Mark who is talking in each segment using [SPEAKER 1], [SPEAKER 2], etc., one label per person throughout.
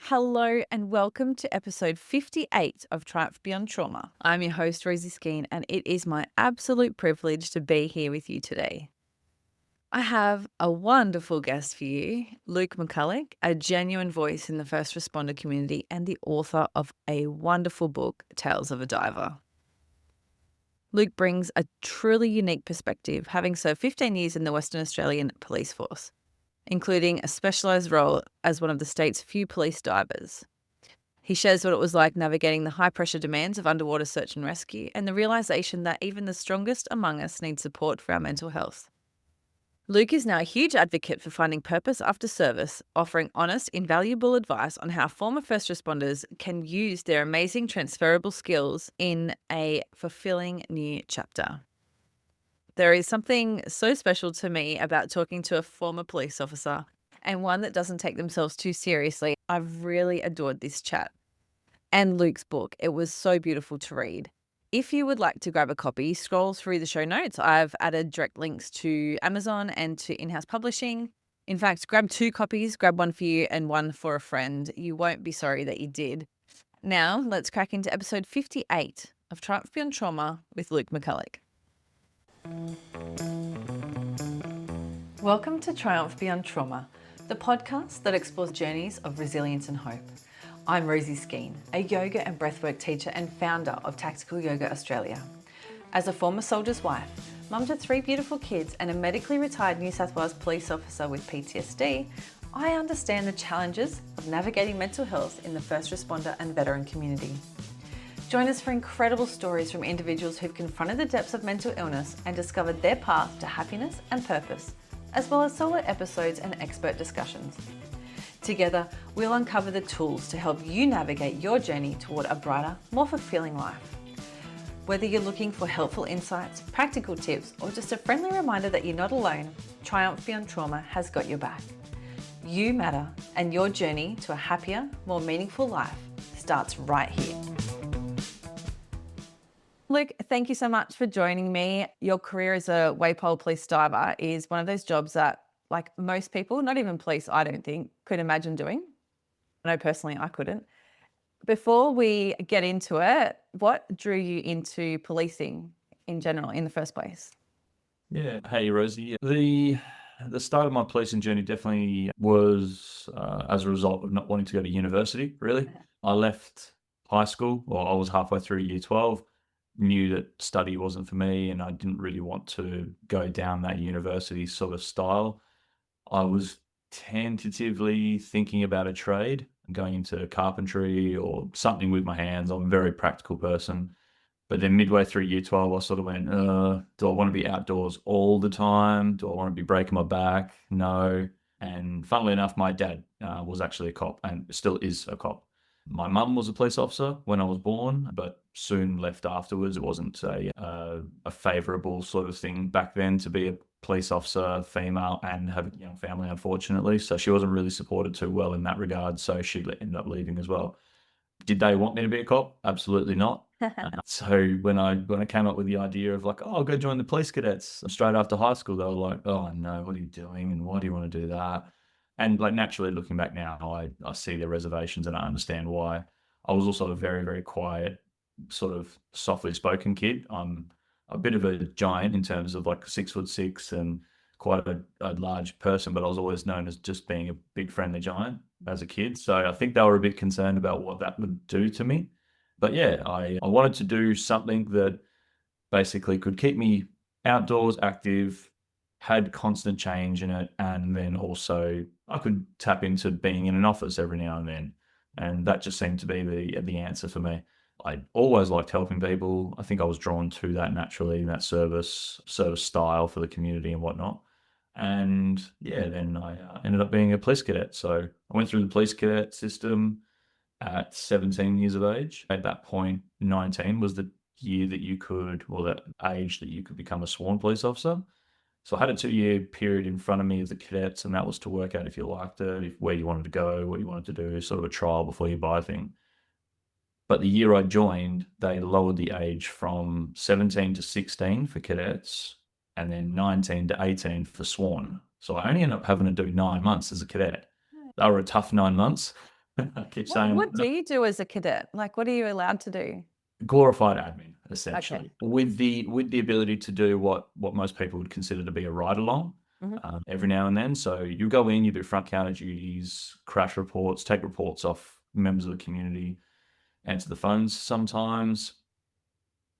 [SPEAKER 1] Hello and welcome to episode 58 of Triumph Beyond Trauma. I'm your host, Rosie Skene, and it is my absolute privilege to be here with you today. I have a wonderful guest for you, Luke McCulloch, a genuine voice in the first responder community and the author of a wonderful book, Tales of a Diver. Luke brings a truly unique perspective, having served 15 years in the Western Australian Police Force, including a specialised role as one of the state's few police divers. He shares what it was like navigating the high-pressure demands of underwater search and rescue and the realisation that even the strongest among us need support for our mental health. Luke is now a huge advocate for finding purpose after service, offering honest, invaluable advice on how former first responders can use their amazing transferable skills in a fulfilling new chapter. There is something so special to me about talking to a former police officer and one that doesn't take themselves too seriously. I've really adored this chat. And Luke's book, it was so beautiful to read. If you would like to grab a copy, scroll through the show notes. I've added direct links to Amazon and to in-house publishing. In fact, grab 2 copies, grab one for you and one for a friend. You won't be sorry that you did. Now, let's crack into episode 58 of Triumph Beyond Trauma with Luke McCulloch. Welcome to Triumph Beyond Trauma, the podcast that explores journeys of resilience and hope. I'm Rosie Skene, a yoga and breathwork teacher and founder of Tactical Yoga Australia. As a former soldier's wife, mum to 3 beautiful kids and a medically retired New South Wales police officer with PTSD, I understand the challenges of navigating mental health in the first responder and veteran community. Join us for incredible stories from individuals who've confronted the depths of mental illness and discovered their path to happiness and purpose, as well as solo episodes and expert discussions. Together, we'll uncover the tools to help you navigate your journey toward a brighter, more fulfilling life. Whether you're looking for helpful insights, practical tips, or just a friendly reminder that you're not alone, Triumph Beyond Trauma has got your back. You matter, and your journey to a happier, more meaningful life starts right here. Luke, thank you so much for joining me. Your career as a Waypole police diver is one of those jobs that, like most people, not even police, I don't think, could imagine doing. I know personally I couldn't. Before we get into it, what drew you into policing in general in the first place?
[SPEAKER 2] Yeah. Hey, Rosie. The start of my policing journey definitely was as a result of not wanting to go to university, really. I left high school, or I was halfway through year 12, knew that study wasn't for me, and I didn't really want to go down that university sort of style. I was tentatively thinking about a trade, going into carpentry or something with my hands. I'm a very practical person. But then midway through year 12, I sort of went, do I want to be outdoors all the time? Do I want to be breaking my back? No. And funnily enough, my dad was actually a cop and still is a cop. My mum was a police officer when I was born, but soon left afterwards. It wasn't a favourable sort of thing back then to be a police officer, female, and have a young family, unfortunately. So she wasn't really supported too well in that regard. So she ended up leaving as well. Did they want me to be a cop? Absolutely not. So when I came up with the idea of like, oh, I'll go join the police cadets straight after high school, they were like, oh no, what are you doing? And why do you want to do that? And like naturally looking back now, I see their reservations and I understand why. I was also a very, very quiet, sort of softly spoken kid. I'm a bit of a giant in terms of like 6'6" and quite a large person, but I was always known as just being a big friendly giant as a kid. So I think they were a bit concerned about what that would do to me. But yeah, I wanted to do something that basically could keep me outdoors, active, had constant change in it, and then also I could tap into being in an office every now and then. And that just seemed to be the answer for me. I always liked helping people. I think I was drawn to that naturally, that service style for the community and whatnot. And yeah, then I ended up being a police cadet. So I went through the police cadet system at 17 years of age. At that point, 19 was the year that you could, or that age that you could become a sworn police officer. So I had a 2-year period in front of me as the cadets, and that was to work out if you liked it, where you wanted to go, what you wanted to do, sort of a trial before you buy thing. But the year I joined, they lowered the age from 17 to 16 for cadets, and then 19 to 18 for sworn. So I only ended up having to do 9 months as a cadet. They were a tough 9 months. I keep
[SPEAKER 1] What
[SPEAKER 2] saying
[SPEAKER 1] what do you do as a cadet? Like, what are you allowed to do?
[SPEAKER 2] glorified admin,
[SPEAKER 1] Okay.
[SPEAKER 2] essentially, with the ability to do what most people would consider to be a ride along
[SPEAKER 1] Mhm.
[SPEAKER 2] every now and then. So you go in, you do front counter duties, crash reports, take reports off members of the community, answer the phones sometimes,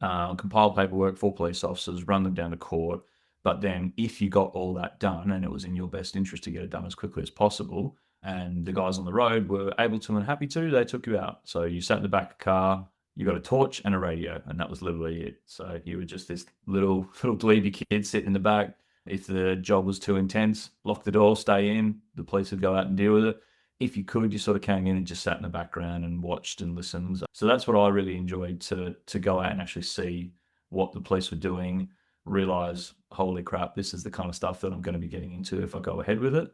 [SPEAKER 2] compile paperwork for police officers, run them down to court. But then, if you got all that done and it was in your best interest to get it done as quickly as possible, and the guys on the road were able to and happy to, they took you out. So you sat in the back of the car, you got a torch and a radio, and that was literally it. So you were just this little dweeby kid sitting in the back. If the job was too intense, lock the door, stay in. The police would go out and deal with it. If you could, you sort of came in and just sat in the background and watched and listened. So that's what I really enjoyed, to go out and actually see what the police were doing, realize, holy crap, this is the kind of stuff that I'm going to be getting into if I go ahead with it.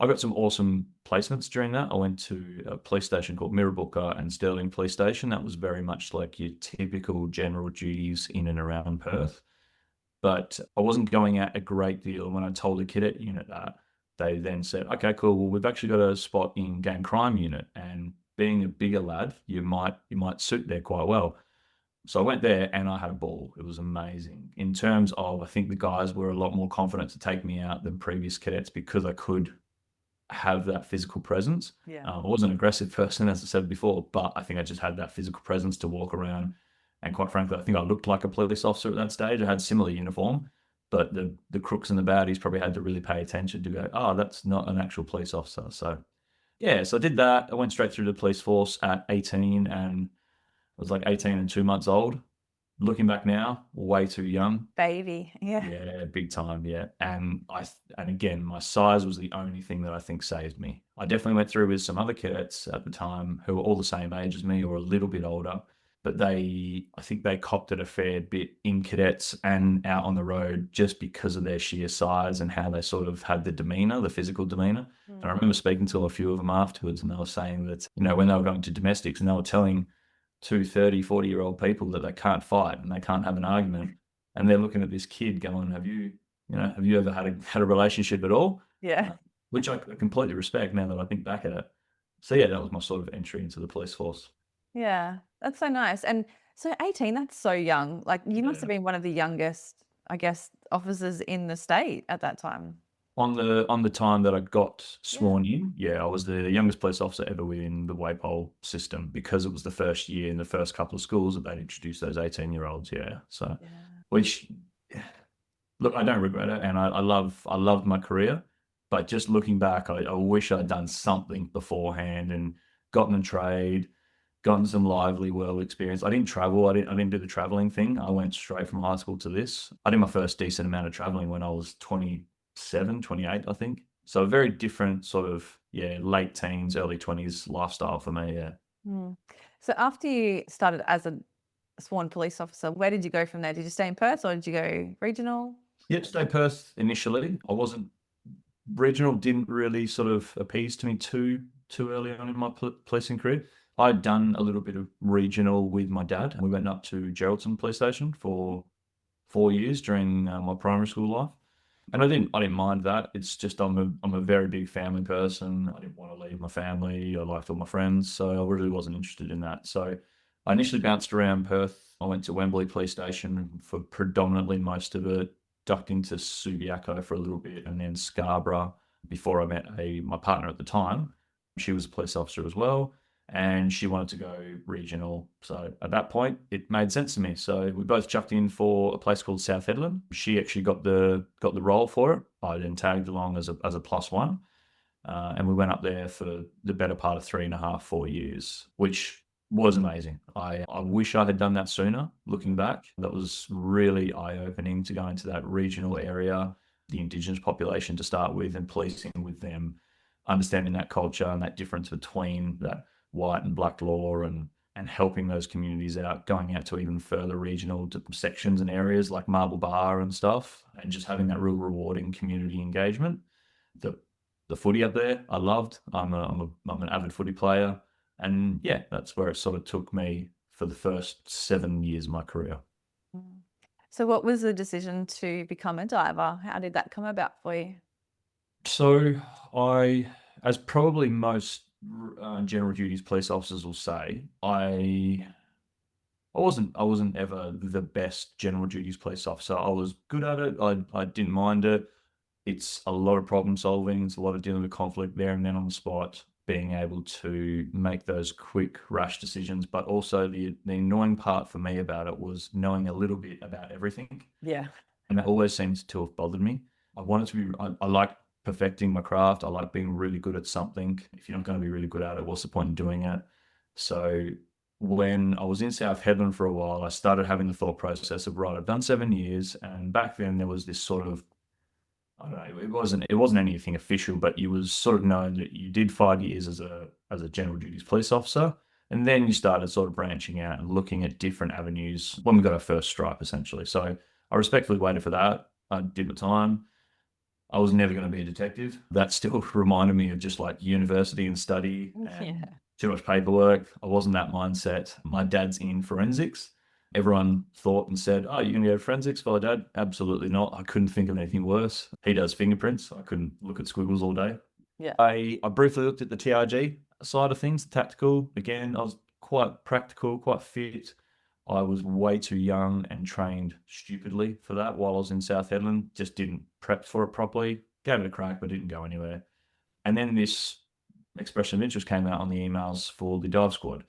[SPEAKER 2] I got some awesome placements during that. I went to a police station called Mirrabooka and Stirling Police Station. That was very much like your typical general duties in and around Perth. But I wasn't going out a great deal. When I told the cadet unit that, they then said, okay, cool. Well, we've actually got a spot in gang crime unit, and being a bigger lad, you might suit there quite well. So I went there and I had a ball. It was amazing. In terms of, I think the guys were a lot more confident to take me out than previous cadets because I could have that physical presence.
[SPEAKER 1] Yeah.
[SPEAKER 2] I wasn't an aggressive person, as I said before, but I think I just had that physical presence to walk around. And quite frankly, I think I looked like a police officer at that stage. I had similar uniform, but the crooks and the baddies probably had to really pay attention to go, oh, that's not an actual police officer. So yeah, so I did that. I went straight through the police force at 18, and I was like 18 and 2 months old. Looking back now, way too young.
[SPEAKER 1] Baby. Yeah.
[SPEAKER 2] Yeah, big time. Yeah, and again, my size was the only thing that I think saved me. I definitely went through with some other cadets at the time who were all the same age as me or a little bit older, but I think they copped it a fair bit in cadets and out on the road just because of their sheer size and how they sort of had the demeanor, the physical demeanor. And I remember speaking to a few of them afterwards, and they were saying that when they were going to domestics and they were telling two 30, 40-year-old people that they can't fight and they can't have an argument, and they're looking at this kid going, have you ever had a relationship at all?
[SPEAKER 1] Yeah.
[SPEAKER 2] Which I completely respect now that I think back at it. So yeah, that was my sort of entry into the police force.
[SPEAKER 1] Yeah. That's so nice. And so 18, that's so young. Like, you must have
[SPEAKER 2] Yeah.
[SPEAKER 1] been one of the youngest, I guess, officers in the state at that time.
[SPEAKER 2] On the time that I got
[SPEAKER 1] Yeah.
[SPEAKER 2] sworn in, yeah, I was the youngest police officer ever within the Waypole system because it was the first year in the first couple of schools that they'd introduced those 18-year-olds. Yeah. So,
[SPEAKER 1] Yeah.
[SPEAKER 2] which, look, I don't regret it, and I loved my career, but just looking back, I wish I'd done something beforehand and gotten a trade, gotten some lively world experience. I didn't travel. I didn't do the traveling thing. I went straight from high school to this. I did my first decent amount of traveling when I was 27, 28, I think. So a very different sort of, yeah, late teens, early 20s lifestyle for me. Yeah.
[SPEAKER 1] Mm. So after you started as a sworn police officer, where did you go from there? Did you stay in Perth or did you go regional?
[SPEAKER 2] Yep, stay Perth initially. I wasn't regional didn't really sort of appease to me too early on in my policing career. I'd done a little bit of regional with my dad. We went up to Geraldton Police Station for 4 years during my primary school life, and I didn't mind that. It's just I'm a very big family person. I didn't want to leave my family. I liked all my friends, so I really wasn't interested in that. So I initially bounced around Perth. I went to Wembley Police Station for predominantly most of it, ducked into Subiaco for a little bit, and then Scarborough before I met my partner at the time. She was a police officer as well, and she wanted to go regional. So at that point, it made sense to me. So we both chucked in for a place called South Headland. She actually got the role for it. I then tagged along as a plus one, and we went up there for the better part of 3.5, 4 years, which was amazing. I wish I had done that sooner. Looking back, that was really eye-opening to go into that regional area, the Indigenous population to start with, and policing with them, understanding that culture and that difference between that white and black law, and helping those communities out, going out to even further regional sections and areas like Marble Bar and stuff, and just having that real rewarding community engagement. The the footy up there, I loved. I'm an avid footy player, and yeah, that's where it sort of took me for the first 7 years of my career.
[SPEAKER 1] Mm. So what was the decision to become a diver? How did that come about for you?
[SPEAKER 2] So I, as probably most general duties police officers will say, I wasn't ever the best general duties police officer. I was good at it. I didn't mind it. It's a lot of problem solving. It's a lot of dealing with conflict there and then on the spot, being able to make those quick, rash decisions. But also the annoying part for me about it was knowing a little bit about everything.
[SPEAKER 1] Yeah.
[SPEAKER 2] And that always seems to have bothered me. I wanted to be, I like perfecting my craft. I like being really good at something. If you're not going to be really good at it, what's the point in doing it? So when I was in South Headland for a while, I started having the thought process of, right, I've done 7 years. And back then there was this sort of, I don't know, it wasn't anything official, but you was sort of known that you did 5 years as a general duties police officer. And then you started sort of branching out and looking at different avenues when we got our first stripe, essentially. So I respectfully waited for that. I did my time. I was never going to be a detective. That still reminded me of just like university and study
[SPEAKER 1] Yeah.
[SPEAKER 2] and too much paperwork. I wasn't that mindset. My dad's in forensics. Everyone thought and said, "Oh, you're going to go forensics?" Well, Dad, absolutely not. I couldn't think of anything worse. He does fingerprints. I couldn't look at squiggles all day.
[SPEAKER 1] Yeah.
[SPEAKER 2] I briefly looked at the TRG side of things, tactical. Again, I was quite practical, quite fit. I was way too young and trained stupidly for that while I was in South Headland. Just didn't prep for it properly. Gave it a crack, but didn't go anywhere. And then this expression of interest came out on the emails for the dive squad.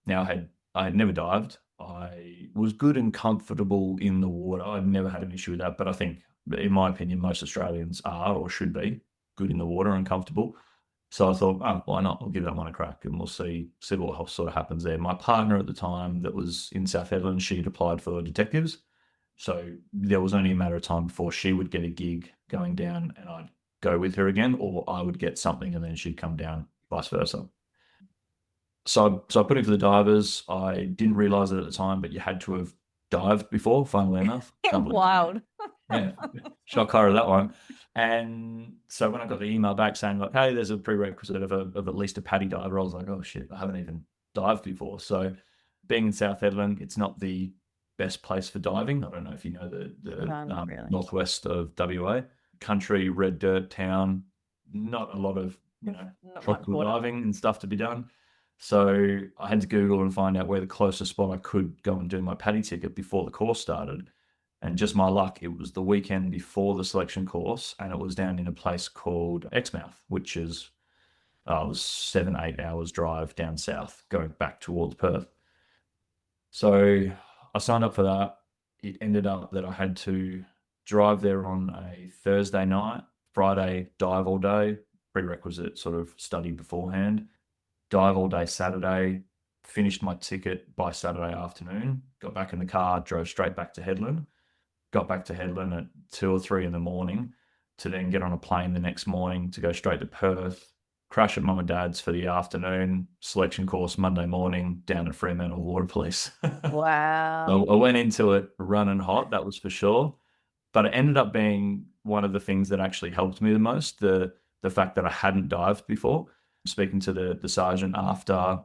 [SPEAKER 2] Now I had never dived. I was good and comfortable in the water. I've never had an issue with that, but I think, in my opinion, most Australians are or should be good in the water and comfortable. So I thought, oh, why not? I'll give that one a crack and we'll see what sort of happens there. My partner at the time that was in South Headland, she'd applied for detectives. So there was only a matter of time before she would get a gig going down and I'd go with her again, or I would get something and then she'd come down, vice versa. So I put in for the divers. I didn't realize it at the time, but you had to have dived before, funnily enough. Can't believe
[SPEAKER 1] Wild.
[SPEAKER 2] yeah, shock horror that one. And so when I got the email back saying like, "Hey, there's a prerequisite of at least a paddy diver," I was like, "Oh shit, I haven't even dived before." So being in South Headland, it's not the best place for diving. I don't know if you know the
[SPEAKER 1] No, not really.
[SPEAKER 2] northwest of WA, country, red dirt town, not a lot of
[SPEAKER 1] Not much
[SPEAKER 2] tropical
[SPEAKER 1] water.
[SPEAKER 2] diving and stuff to be done. So I had to Google and find out where the closest spot I could go and do my paddy ticket before the course started. And just my luck, it was the weekend before the selection course, and it was down in a place called Exmouth, which is it was 7-8 hours drive down south, going back towards Perth. So I signed up for that. It ended up that I had to drive there on a Thursday night, Friday dive all day, prerequisite sort of study beforehand, dive all day Saturday, finished my ticket by Saturday afternoon, got back in the car, drove straight back to Headland, got back to Headland at 2 or 3 in the morning to then get on a plane the next morning to go straight to Perth, crash at mum and dad's for the afternoon, selection course Monday morning down to Fremantle Water Police.
[SPEAKER 1] Wow.
[SPEAKER 2] I went into it running hot, that was for sure. But it ended up being one of the things that actually helped me the most, the fact that I hadn't dived before. Speaking to the sergeant after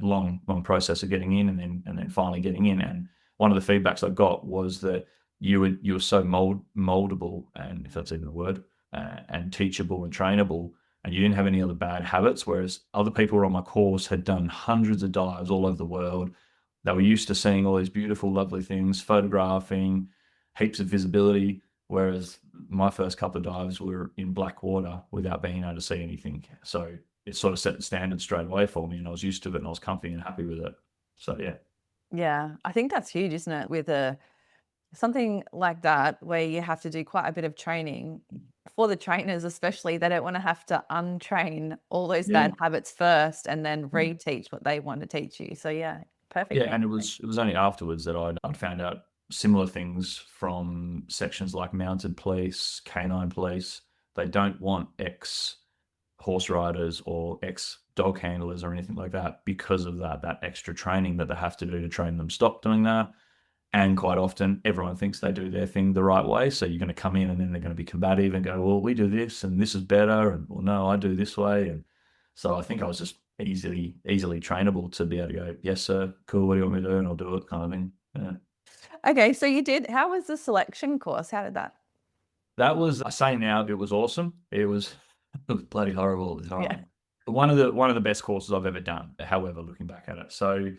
[SPEAKER 2] long process of getting in and then finally getting in, and one of the feedbacks I got was that you were so moldable, and if that's even a word, and teachable and trainable, and you didn't have any other bad habits. Whereas other people on my course had done hundreds of dives all over the world. They were used to seeing all these beautiful, lovely things, photographing, heaps of visibility. Whereas my first couple of dives were in black water without being able to see anything. So it sort of set the standard straight away for me, and I was used to it and I was comfy and happy with it. So yeah.
[SPEAKER 1] Yeah, I think that's huge, isn't it? With something like that, where you have to do quite a bit of training for the trainers, especially. They don't want to have to untrain all those
[SPEAKER 2] Yeah.
[SPEAKER 1] bad habits first and then reteach what they want to teach you. So yeah, perfect.
[SPEAKER 2] Yeah, and it was only afterwards that I'd found out similar things from sections like mounted police, canine police. They don't want ex horse riders or ex dog handlers or anything like that because of that extra training that they have to do to train them stop doing that. And quite often, everyone thinks they do their thing the right way. So you're going to come in and then they're going to be combative and go, "Well, we do this and this is better." And, "Well, no, I do this way." And so I think I was just easily trainable to be able to go, "Yes, sir. Cool. What do you want me to do?" And I'll do it, kind of thing. Yeah.
[SPEAKER 1] Okay, so you did. How was the selection course? How did that?
[SPEAKER 2] That was, I say now, it was awesome. It was bloody horrible at the
[SPEAKER 1] Yeah.
[SPEAKER 2] time. one of the best courses I've ever done, however, looking back at it. So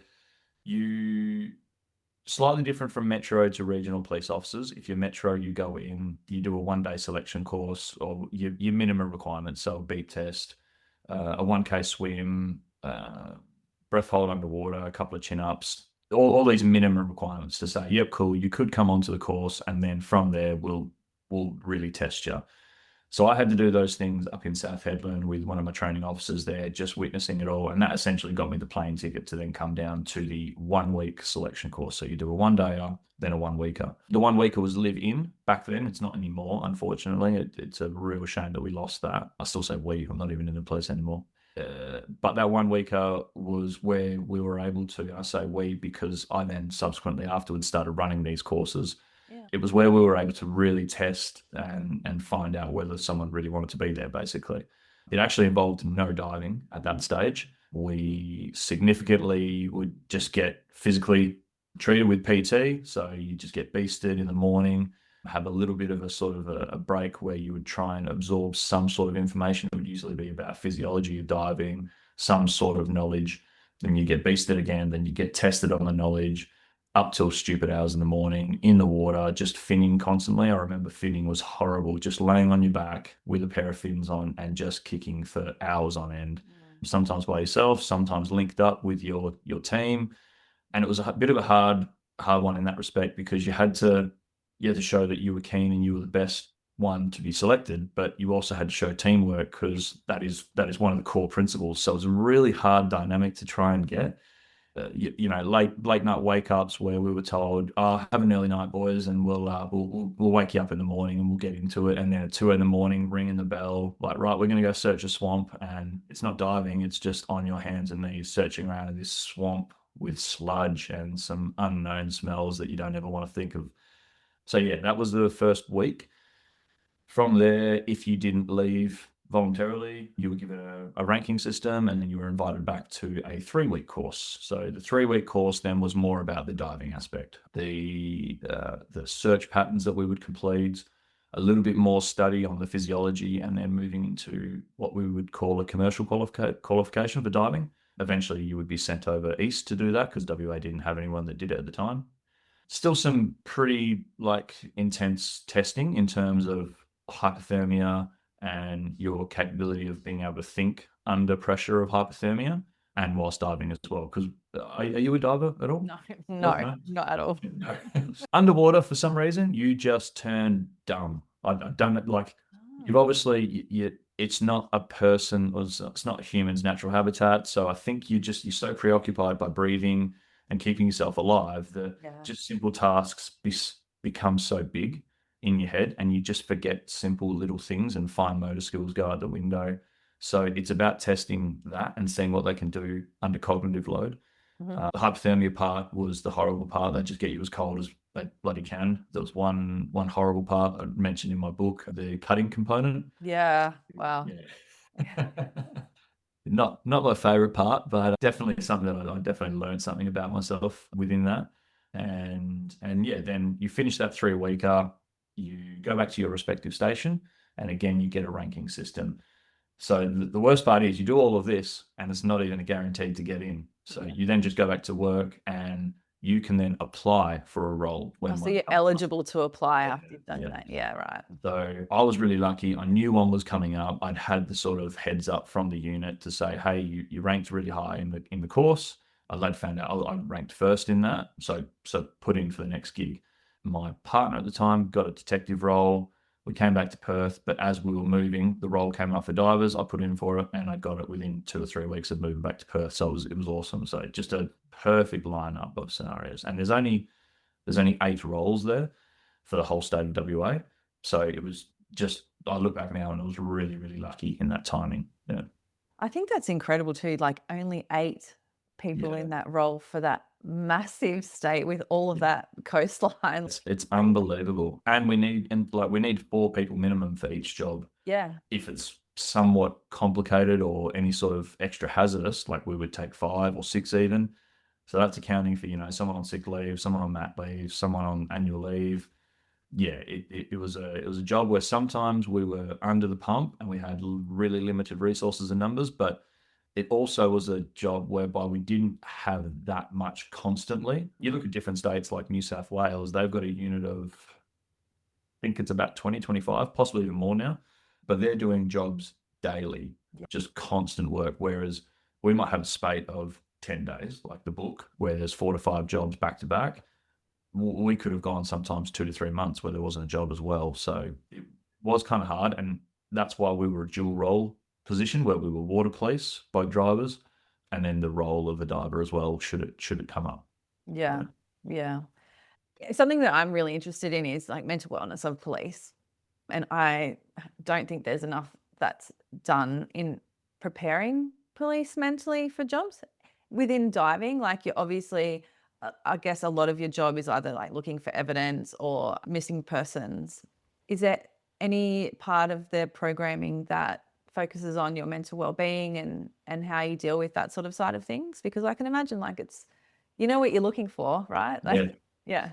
[SPEAKER 2] you slightly different from metro to regional police officers. If you're metro, you go in, you do a 1 day selection course or your minimum requirements. So a beep test, a 1K swim, breath hold underwater, a couple of chin ups, all these minimum requirements to say, yep, cool, you could come onto the course, and then from there we'll really test you. So I had to do those things up in South Headland with one of my training officers there, just witnessing it all. And that essentially got me the plane ticket to then come down to the 1 week selection course. So you do a 1 dayer, then a 1 weeker. The 1 weeker was live in back then. It's not anymore, unfortunately. It's a real shame that we lost that. I still say we, I'm not even in the police anymore. But that 1 weeker was where we were able to, I say we because I then subsequently afterwards started running these courses. It was where we were able to really test and find out whether someone really wanted to be there, basically. It actually involved no diving at that stage. We significantly would just get physically treated with PT. So you just get beasted in the morning, have a little bit of a sort of a break where you would try and absorb some sort of information. It would usually be about physiology of diving, some sort of knowledge. Then you get beasted again, then you get tested on the knowledge up till stupid hours in the morning in the water, just finning constantly. I remember finning was horrible, just laying on your back with a pair of fins on and just kicking for hours on end. Sometimes by yourself, sometimes linked up with your team. And it was a bit of a hard one in that respect because you had to show that you were keen and you were the best one to be selected, but you also had to show teamwork because that is one of the core principles. So it was a really hard dynamic to try and get. Late night wake ups where we were told, "Oh, have an early night, boys, and we'll wake you up in the morning and we'll get into it." And then at 2 in the morning, ringing the bell, like, right, we're going to go search a swamp, and it's not diving; it's just on your hands and knees searching around in this swamp with sludge and some unknown smells that you don't ever want to think of. So yeah, that was the first week. From there, if you didn't leave voluntarily, you were given a ranking system, and then you were invited back to a 3 week course. So the 3 week course then was more about the diving aspect, the search patterns that we would complete, a little bit more study on the physiology, and then moving into what we would call a commercial qualification for diving. Eventually, you would be sent over east to do that because WA didn't have anyone that did it at the time. Still some pretty intense testing in terms of hypothermia and your capability of being able to think under pressure of hypothermia and whilst diving as well. Because are you a diver at all?
[SPEAKER 1] No, not at all.
[SPEAKER 2] No. Underwater, for some reason, you just turn dumb. I've done it you've obviously, it's not a person, or it's not a human's natural habitat. So I think you're so preoccupied by breathing and keeping yourself alive that just simple tasks become so big in your head, and you just forget simple little things, and fine motor skills go out the window. So it's about testing that and seeing what they can do under cognitive load. The hypothermia part was the horrible part. They just get you as cold as they bloody can. There was one horrible part I mentioned in my book, the cutting component.
[SPEAKER 1] Yeah. Wow.
[SPEAKER 2] Yeah. Not my favorite part, but definitely something that I definitely learned something about myself within that. And yeah, then you finish that 3 weeker, you go back to your respective station, and again, you get a ranking system. So the worst part is you do all of this and it's not even a guaranteed to get in. So you then just go back to work and you can then apply for a role.
[SPEAKER 1] So you're eligible to apply after you've done that. Yeah, right.
[SPEAKER 2] So I was really lucky. I knew one was coming up. I'd had the sort of heads up from the unit to say, hey, you ranked really high in the course. I later found out I ranked first in that. So put in for the next gig. My partner at the time got a detective role. We came back to Perth, but as we were moving, the role came up for divers. I put in for it, and I got it within 2 or 3 weeks of moving back to Perth. So it was awesome. So just a perfect lineup of scenarios. And there's only 8 roles there for the whole state of WA. So it was just, I look back now and I was really, really lucky in that timing. Yeah.
[SPEAKER 1] I think that's incredible too. Like only 8 people in that role for that massive state with all of that coastline.
[SPEAKER 2] It's unbelievable. And we need 4 people minimum for each job.
[SPEAKER 1] Yeah.
[SPEAKER 2] If it's somewhat complicated or any sort of extra hazardous, like we would take 5 or 6 even. So that's accounting for, someone on sick leave, someone on mat leave, someone on annual leave. Yeah, it was a job where sometimes we were under the pump and we had really limited resources and numbers, but it also was a job whereby we didn't have that much constantly. You look at different states like New South Wales, they've got a unit of, I think it's about 20, 25, possibly even more now, but they're doing jobs daily, just constant work. Whereas we might have a spate of 10 days, like the book, where there's 4 to 5 jobs back to back. We could have gone sometimes 2 to 3 months where there wasn't a job as well. So it was kind of hard. And that's why we were a dual role position where we were water police, both drivers, and then the role of a diver as well, should it come up.
[SPEAKER 1] Yeah. Yeah. Something that I'm really interested in is like mental wellness of police. And I don't think there's enough that's done in preparing police mentally for jobs within diving. Like you're obviously, I guess a lot of your job is either like looking for evidence or missing persons. Is there any part of the programming that focuses on your mental well-being and how you deal with that sort of side of things? Because I can imagine like it's, you know what you're looking for, right? Like,
[SPEAKER 2] Yeah.
[SPEAKER 1] yeah.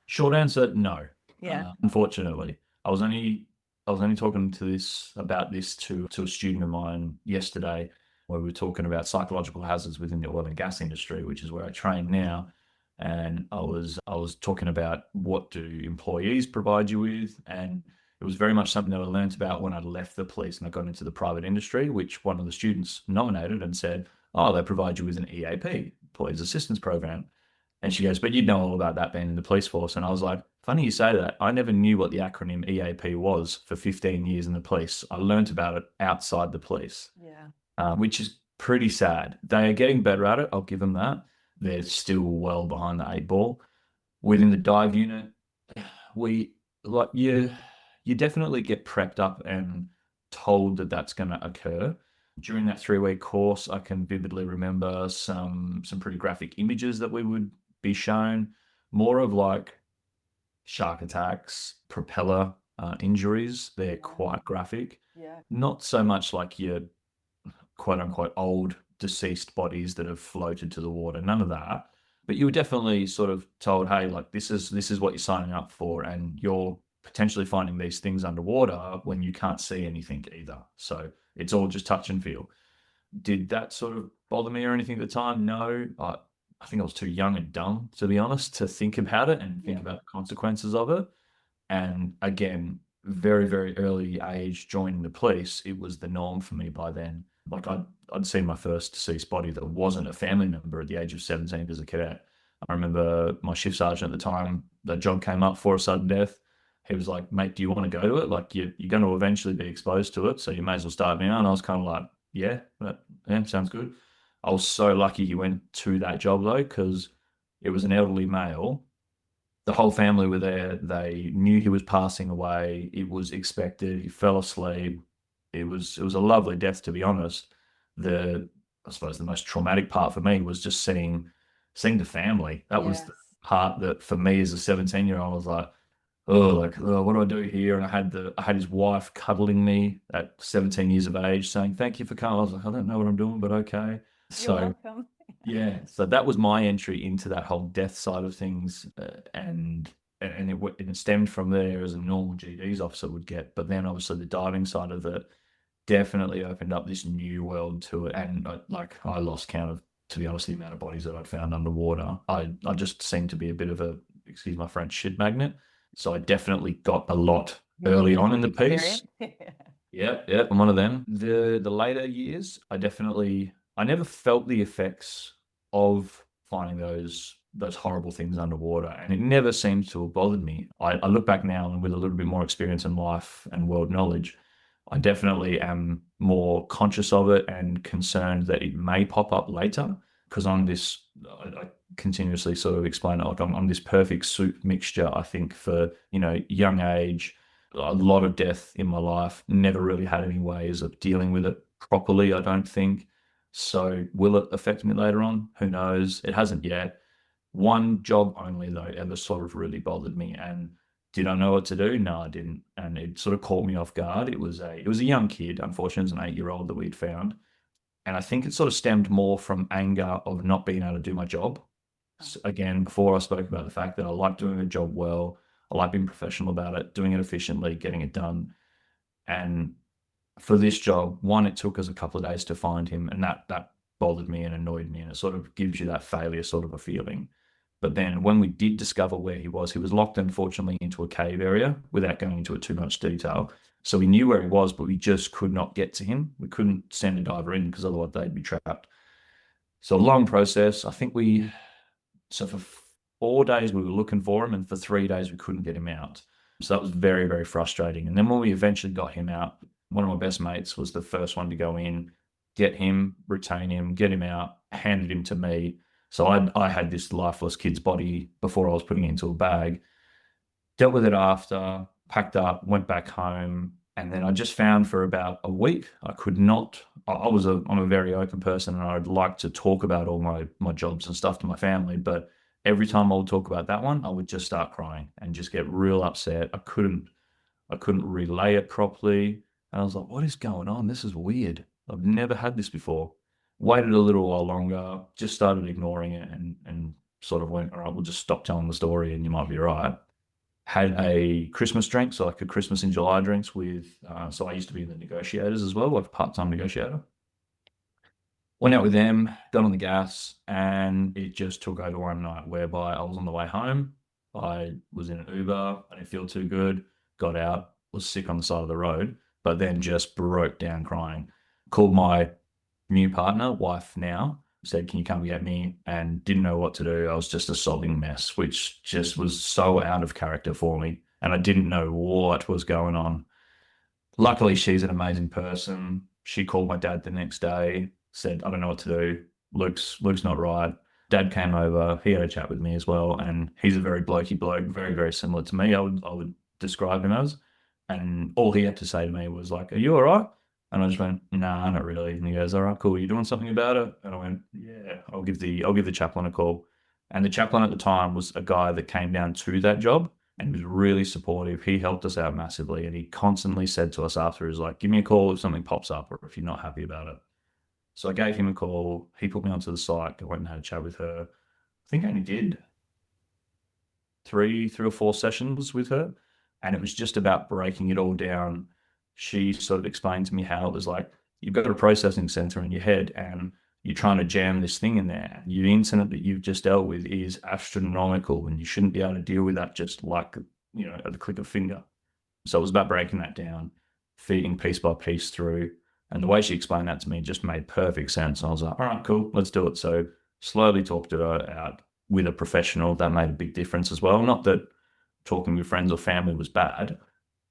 [SPEAKER 2] Short answer, no.
[SPEAKER 1] Yeah.
[SPEAKER 2] Unfortunately, I was only talking about this to a student of mine yesterday, where we were talking about psychological hazards within the oil and gas industry, which is where I train now. And I was talking about what do employees provide you with, and it was very much something that I learned about when I left the police and I got into the private industry, which one of the students nominated and said, "Oh, they provide you with an EAP, Employees Assistance Program." And she goes, "But you'd know all about that being in the police force." And I was like, funny you say that. I never knew what the acronym EAP was for 15 years in the police. I learned about it outside the police,
[SPEAKER 1] Yeah.
[SPEAKER 2] which is pretty sad. They are getting better at it. I'll give them that. They're still well behind the 8 ball. Within the dive unit, we like you definitely get prepped up and told that that's going to occur. During that 3 week course, I can vividly remember some pretty graphic images that we would be shown, more of like shark attacks, propeller injuries. They're quite graphic.
[SPEAKER 1] Yeah.
[SPEAKER 2] Not so much like your quote unquote old deceased bodies that have floated to the water. None of that. But you were definitely sort of told, hey, like this is what you're signing up for, and you're potentially finding these things underwater when you can't see anything either. So it's all just touch and feel. Did that sort of bother me or anything at the time? No. I think I was too young and dumb, to be honest, to think about it and think about the consequences of it. And again, very, very early age joining the police, it was the norm for me by then. Like I'd seen my first deceased body that wasn't a family member at the age of 17 as a cadet. I remember my shift sergeant at the time, the job came up for a sudden death. He was like, "Mate, do you want to go to it? Like you're going to eventually be exposed to it, so you may as well start now." And I was kind of like, yeah, sounds good. I was so lucky he went to that job though, because it was an elderly male. The whole family were there. They knew he was passing away. It was expected. He fell asleep. It was a lovely death, to be honest. I suppose the most traumatic part for me was just seeing the family. That was the part that for me as a 17-year-old, I was like, oh, like, oh, what do I do here? And I had his wife cuddling me at 17 years of age, saying, "Thank you for coming." I was like, I don't know what I'm doing, but okay.
[SPEAKER 1] You're
[SPEAKER 2] So
[SPEAKER 1] welcome.
[SPEAKER 2] yeah, so that was my entry into that whole death side of things, and it stemmed from there as a normal GD's officer would get. But then obviously the diving side of it definitely opened up this new world to it, and I lost count of, to be honest, the amount of bodies that I'd found underwater. I just seemed to be a bit of a, excuse my French, shit magnet. So I definitely got a lot early on in the piece. Yep, I'm one of them. The later years, I never felt the effects of finding those horrible things underwater, and it never seems to have bothered me. I look back now, and with a little bit more experience in life and world knowledge, I definitely am more conscious of it and concerned that it may pop up later, because I continuously sort of explain it like I'm this perfect soup mixture, I think, for, young age, a lot of death in my life, never really had any ways of dealing with it properly, I don't think. So will it affect me later on? Who knows? It hasn't yet. One job only, though, ever sort of really bothered me. And did I know what to do? No, I didn't. And it sort of caught me off guard. It was a young kid, unfortunately, it was an 8-year-old that we'd found. And I think it sort of stemmed more from anger of not being able to do my job. Again, before I spoke about the fact that I like doing a job well, I like being professional about it, doing it efficiently, getting it done. And for this job, one, it took us a couple of days to find him, and that bothered me and annoyed me, and it sort of gives you that failure sort of a feeling. But then when we did discover where he was locked, unfortunately, into a cave area without going into it too much detail. So we knew where he was, but we just could not get to him. We couldn't send a diver in because otherwise they'd be trapped. So a long process. So for 4 days we were looking for him, and for 3 days we couldn't get him out. So that was very, very frustrating. And then when we eventually got him out, one of my best mates was the first one to go in, get him, retain him, get him out, handed him to me. So I had this lifeless kid's body before I was putting it into a bag, dealt with it after, packed up, went back home. And then I just found for about a week, I could not, I'm a very open person, and I'd like to talk about all my jobs and stuff to my family. But every time I would talk about that one, I would just start crying and just get real upset. I couldn't relay it properly. And I was like, what is going on? This is weird. I've never had this before. Waited a little while longer, just started ignoring it, and sort of went, all right, we'll just stop telling the story and you might be right. Had a Christmas drink, so like a Christmas in July drinks with, so I used to be in the negotiators as well, like a part-time negotiator. Went out with them, got on the gas, and it just took over one night whereby I was on the way home. I was in an Uber, I didn't feel too good, got out, was sick on the side of the road, but then just broke down crying. Called my new partner, wife now, said, can you come get me? And didn't know what to do. I was just a sobbing mess, which just was so out of character for me. And I didn't know what was going on. Luckily, she's an amazing person. She called my dad the next day, said, I don't know what to do. Luke's not right. Dad came over. He had a chat with me as well, and he's a very blokey bloke, very, very similar to me. I would describe him as. And all he had to say to me was like, "Are you all right?" And I just went, "Nah, not really." And he goes, "All right, cool. You doing something about it?" And I went, "Yeah, I'll give the chaplain a call." And the chaplain at the time was a guy that came down to that job and was really supportive. He helped us out massively, and he constantly said to us after, "Is like, give me a call if something pops up or if you're not happy about it." So I gave him a call. He put me onto the site. I went and had a chat with her. I think I only did three or four sessions with her, and it was just about breaking it all down. She sort of explained to me how it was like, you've got a processing center in your head and you're trying to jam this thing in there. Your incident that you've just dealt with is astronomical, and you shouldn't be able to deal with that just like, at the click of a finger. So it was about breaking that down, feeding piece by piece through. And the way she explained that to me just made perfect sense. I was like, all right, cool, let's do it. So slowly talked it out with a professional. That made a big difference as well. Not that talking with friends or family was bad.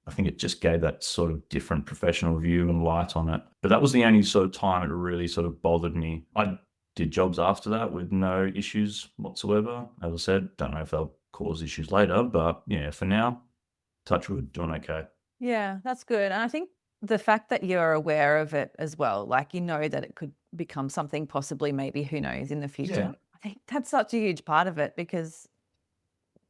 [SPEAKER 2] I think it just gave that sort of different professional view and light on it. But that was the only sort of time it really sort of bothered me. I did jobs after that with no issues whatsoever. As I said, don't know if they'll cause issues later, but yeah, for now, touch wood, doing okay.
[SPEAKER 1] Yeah, that's good. And I think the fact that you're aware of it as well, like you know that it could become something possibly, maybe, who knows, in the future.
[SPEAKER 2] Yeah.
[SPEAKER 1] I think that's such a huge part of it, because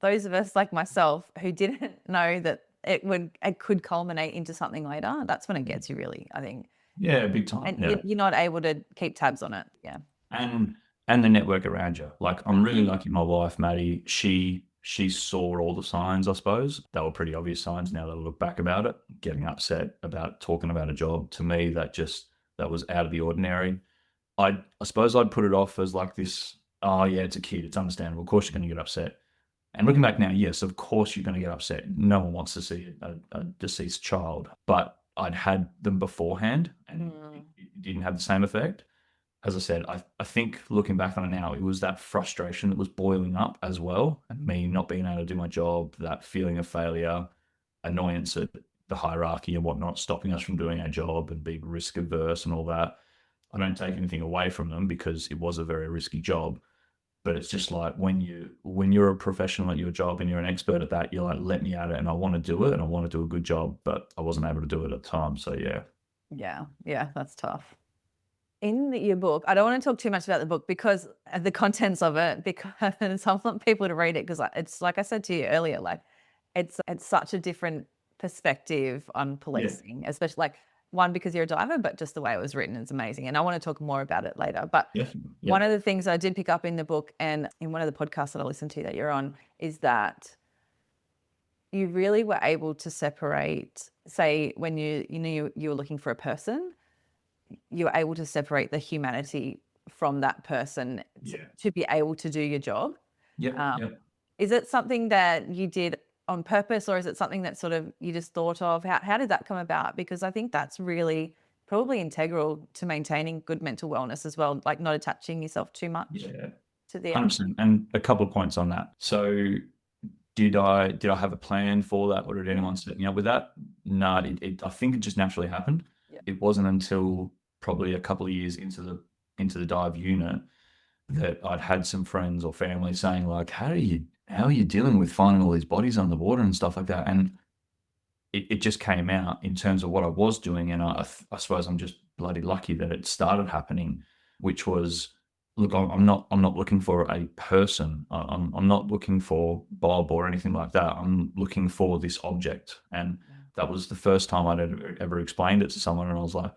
[SPEAKER 1] those of us like myself who didn't know that it could culminate into something later, that's when it gets you really, I think.
[SPEAKER 2] Yeah, big time.
[SPEAKER 1] And
[SPEAKER 2] Yeah.
[SPEAKER 1] you're not able to keep tabs on it. Yeah.
[SPEAKER 2] and and the network around you. Like, I'm really lucky. My wife Maddie, she saw all the signs. I suppose they were pretty obvious signs. Now that I look back about it, getting upset about talking about a job, to me that was out of the ordinary. I suppose I'd put it off as like this. Oh yeah, it's a kid. It's understandable. Of course you're going to get upset. And looking back now, yes, of course you're going to get upset. No one wants to see a deceased child, but I'd had them beforehand, and it didn't have the same effect. As I said, I think looking back on it now, it was that frustration that was boiling up as well, and me not being able to do my job, that feeling of failure, annoyance at the hierarchy and whatnot, stopping us from doing our job and being risk averse and all that. I don't take anything away from them because it was a very risky job, but it's just like when you're a professional at your job and you're an expert at that, you're like, let me at it, and I want to do it and I want to do a good job, but I wasn't able to do it at the time. So yeah.
[SPEAKER 1] Yeah. Yeah. That's tough. In your book, I don't want to talk too much about the book because the contents of it, because I want people to read it, because it's like I said to you earlier, like it's such a different perspective on
[SPEAKER 2] Yeah.
[SPEAKER 1] policing, especially like, one, because you're a diver, but just the way it was written is amazing. And I want to talk more about it later. But
[SPEAKER 2] Definitely. Yeah.
[SPEAKER 1] one of the things I did pick up in the book and in one of the podcasts that I listened to that you're on is that you really were able to separate, say, when you were looking for a person, you were able to separate the humanity from that person
[SPEAKER 2] Yeah.
[SPEAKER 1] to be able to do your job.
[SPEAKER 2] Yep.
[SPEAKER 1] Um,
[SPEAKER 2] Yep.
[SPEAKER 1] Is it something that you did on purpose, or is it something that sort of you just thought of? How did that come about? Because I think that's really probably integral to maintaining good mental wellness as well, like not attaching yourself too much
[SPEAKER 2] Yeah.
[SPEAKER 1] to the
[SPEAKER 2] 100%. And a couple of points on that. So did I have a plan for that, or did anyone set me up with that? No, I think it just naturally happened.
[SPEAKER 1] Yeah.
[SPEAKER 2] It wasn't until probably a couple of years into the dive unit that I'd had some friends or family saying like, how are you dealing with finding all these bodies underwater and stuff like that? And it just came out in terms of what I was doing, and I suppose I'm just bloody lucky that it started happening, which was, look, I'm not looking for a person. I'm not looking for Bob or anything like that. I'm looking for this object, and that was the first time I'd ever explained it to someone, and I was like,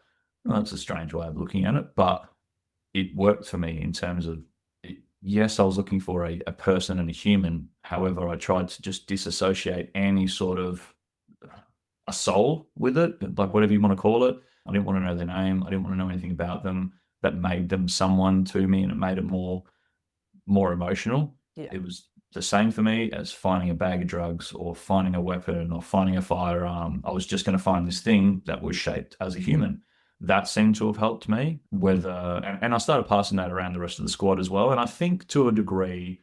[SPEAKER 2] oh, that's a strange way of looking at it, but it worked for me in terms of, yes, I was looking for a person and a human. However, I tried to just disassociate any sort of a soul with it, like whatever you want to call it. I didn't want to know their name. I didn't want to know anything about them that made them someone to me, and it made it more emotional.
[SPEAKER 1] Yeah.
[SPEAKER 2] It was the same for me as finding a bag of drugs or finding a weapon or finding a firearm. I was just going to find this thing that was shaped as a human. That seemed to have helped me. And I started passing that around the rest of the squad as well. And I think to a degree,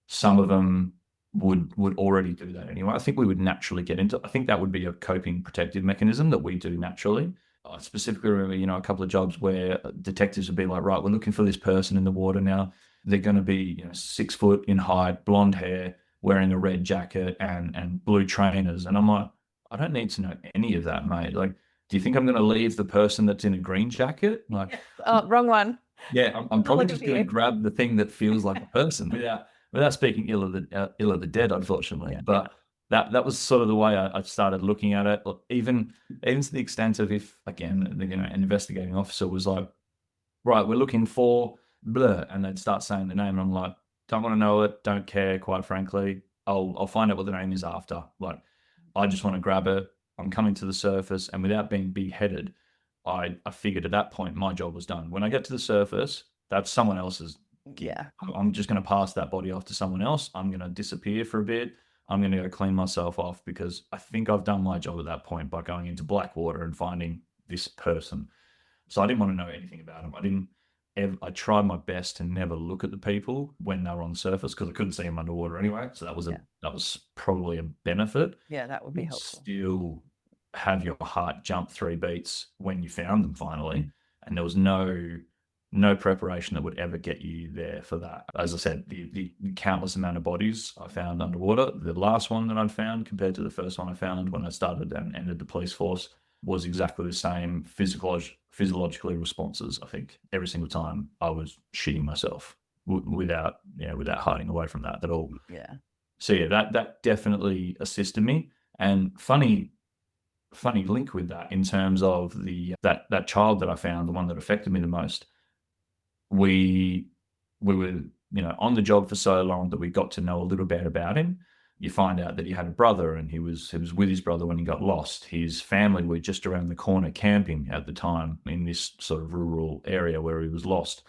[SPEAKER 2] some of them would already do that anyway. I think we would naturally get into. I think that would be a coping protective mechanism that we do naturally. I specifically remember, a couple of jobs where detectives would be like, right, we're looking for this person in the water now. They're going to be 6 foot in height, blonde hair, wearing a red jacket and blue trainers. And I'm like, I don't need to know any of that, mate. Like, do you think I'm going to leave the person that's in a green jacket? Like,
[SPEAKER 1] Oh, wrong one.
[SPEAKER 2] yeah, I'm probably
[SPEAKER 1] Look
[SPEAKER 2] just
[SPEAKER 1] at
[SPEAKER 2] going to
[SPEAKER 1] you.
[SPEAKER 2] grab the thing that feels like a person without speaking ill of the dead, unfortunately.
[SPEAKER 1] Yeah.
[SPEAKER 2] But that was sort of the way I started looking at it. Even to the extent of, if again, an investigating officer was like, right, we're looking for blah, and they'd start saying the name, and I'm like, don't want to know it, don't care, quite frankly. I'll find out what the name is after. Like, I just want to grab it. I'm coming to the surface, and without being beheaded, I figured at that point my job was done. When I get to the surface, that's someone else's gig.
[SPEAKER 1] Yeah.
[SPEAKER 2] I'm just going to pass that body off to someone else. I'm going to disappear for a bit. I'm going to go clean myself off, because I think I've done my job at that point by going into black water and finding this person. So I didn't want to know anything about them. I tried my best to never look at the people when they were on the surface, because I couldn't see them underwater anyway. So that was probably a benefit.
[SPEAKER 1] Yeah, that would be
[SPEAKER 2] You'd
[SPEAKER 1] helpful.
[SPEAKER 2] still have your heart jump 3 beats when you found them finally, and there was no preparation that would ever get you there for that. As I said, the countless amount of bodies I found underwater, the last one that I'd found compared to the first one I found when I started and entered the police force, was exactly the same physiologically responses. I think every single time I was shitting myself without hiding away from that at all.
[SPEAKER 1] Yeah.
[SPEAKER 2] So yeah, that definitely assisted me. And funny link with that, in terms of that child that I found, the one that affected me the most. We were on the job for so long that we got to know a little bit about him. You find out that he had a brother, and he was with his brother when he got lost. His family were just around the corner camping at the time in this sort of rural area where he was lost.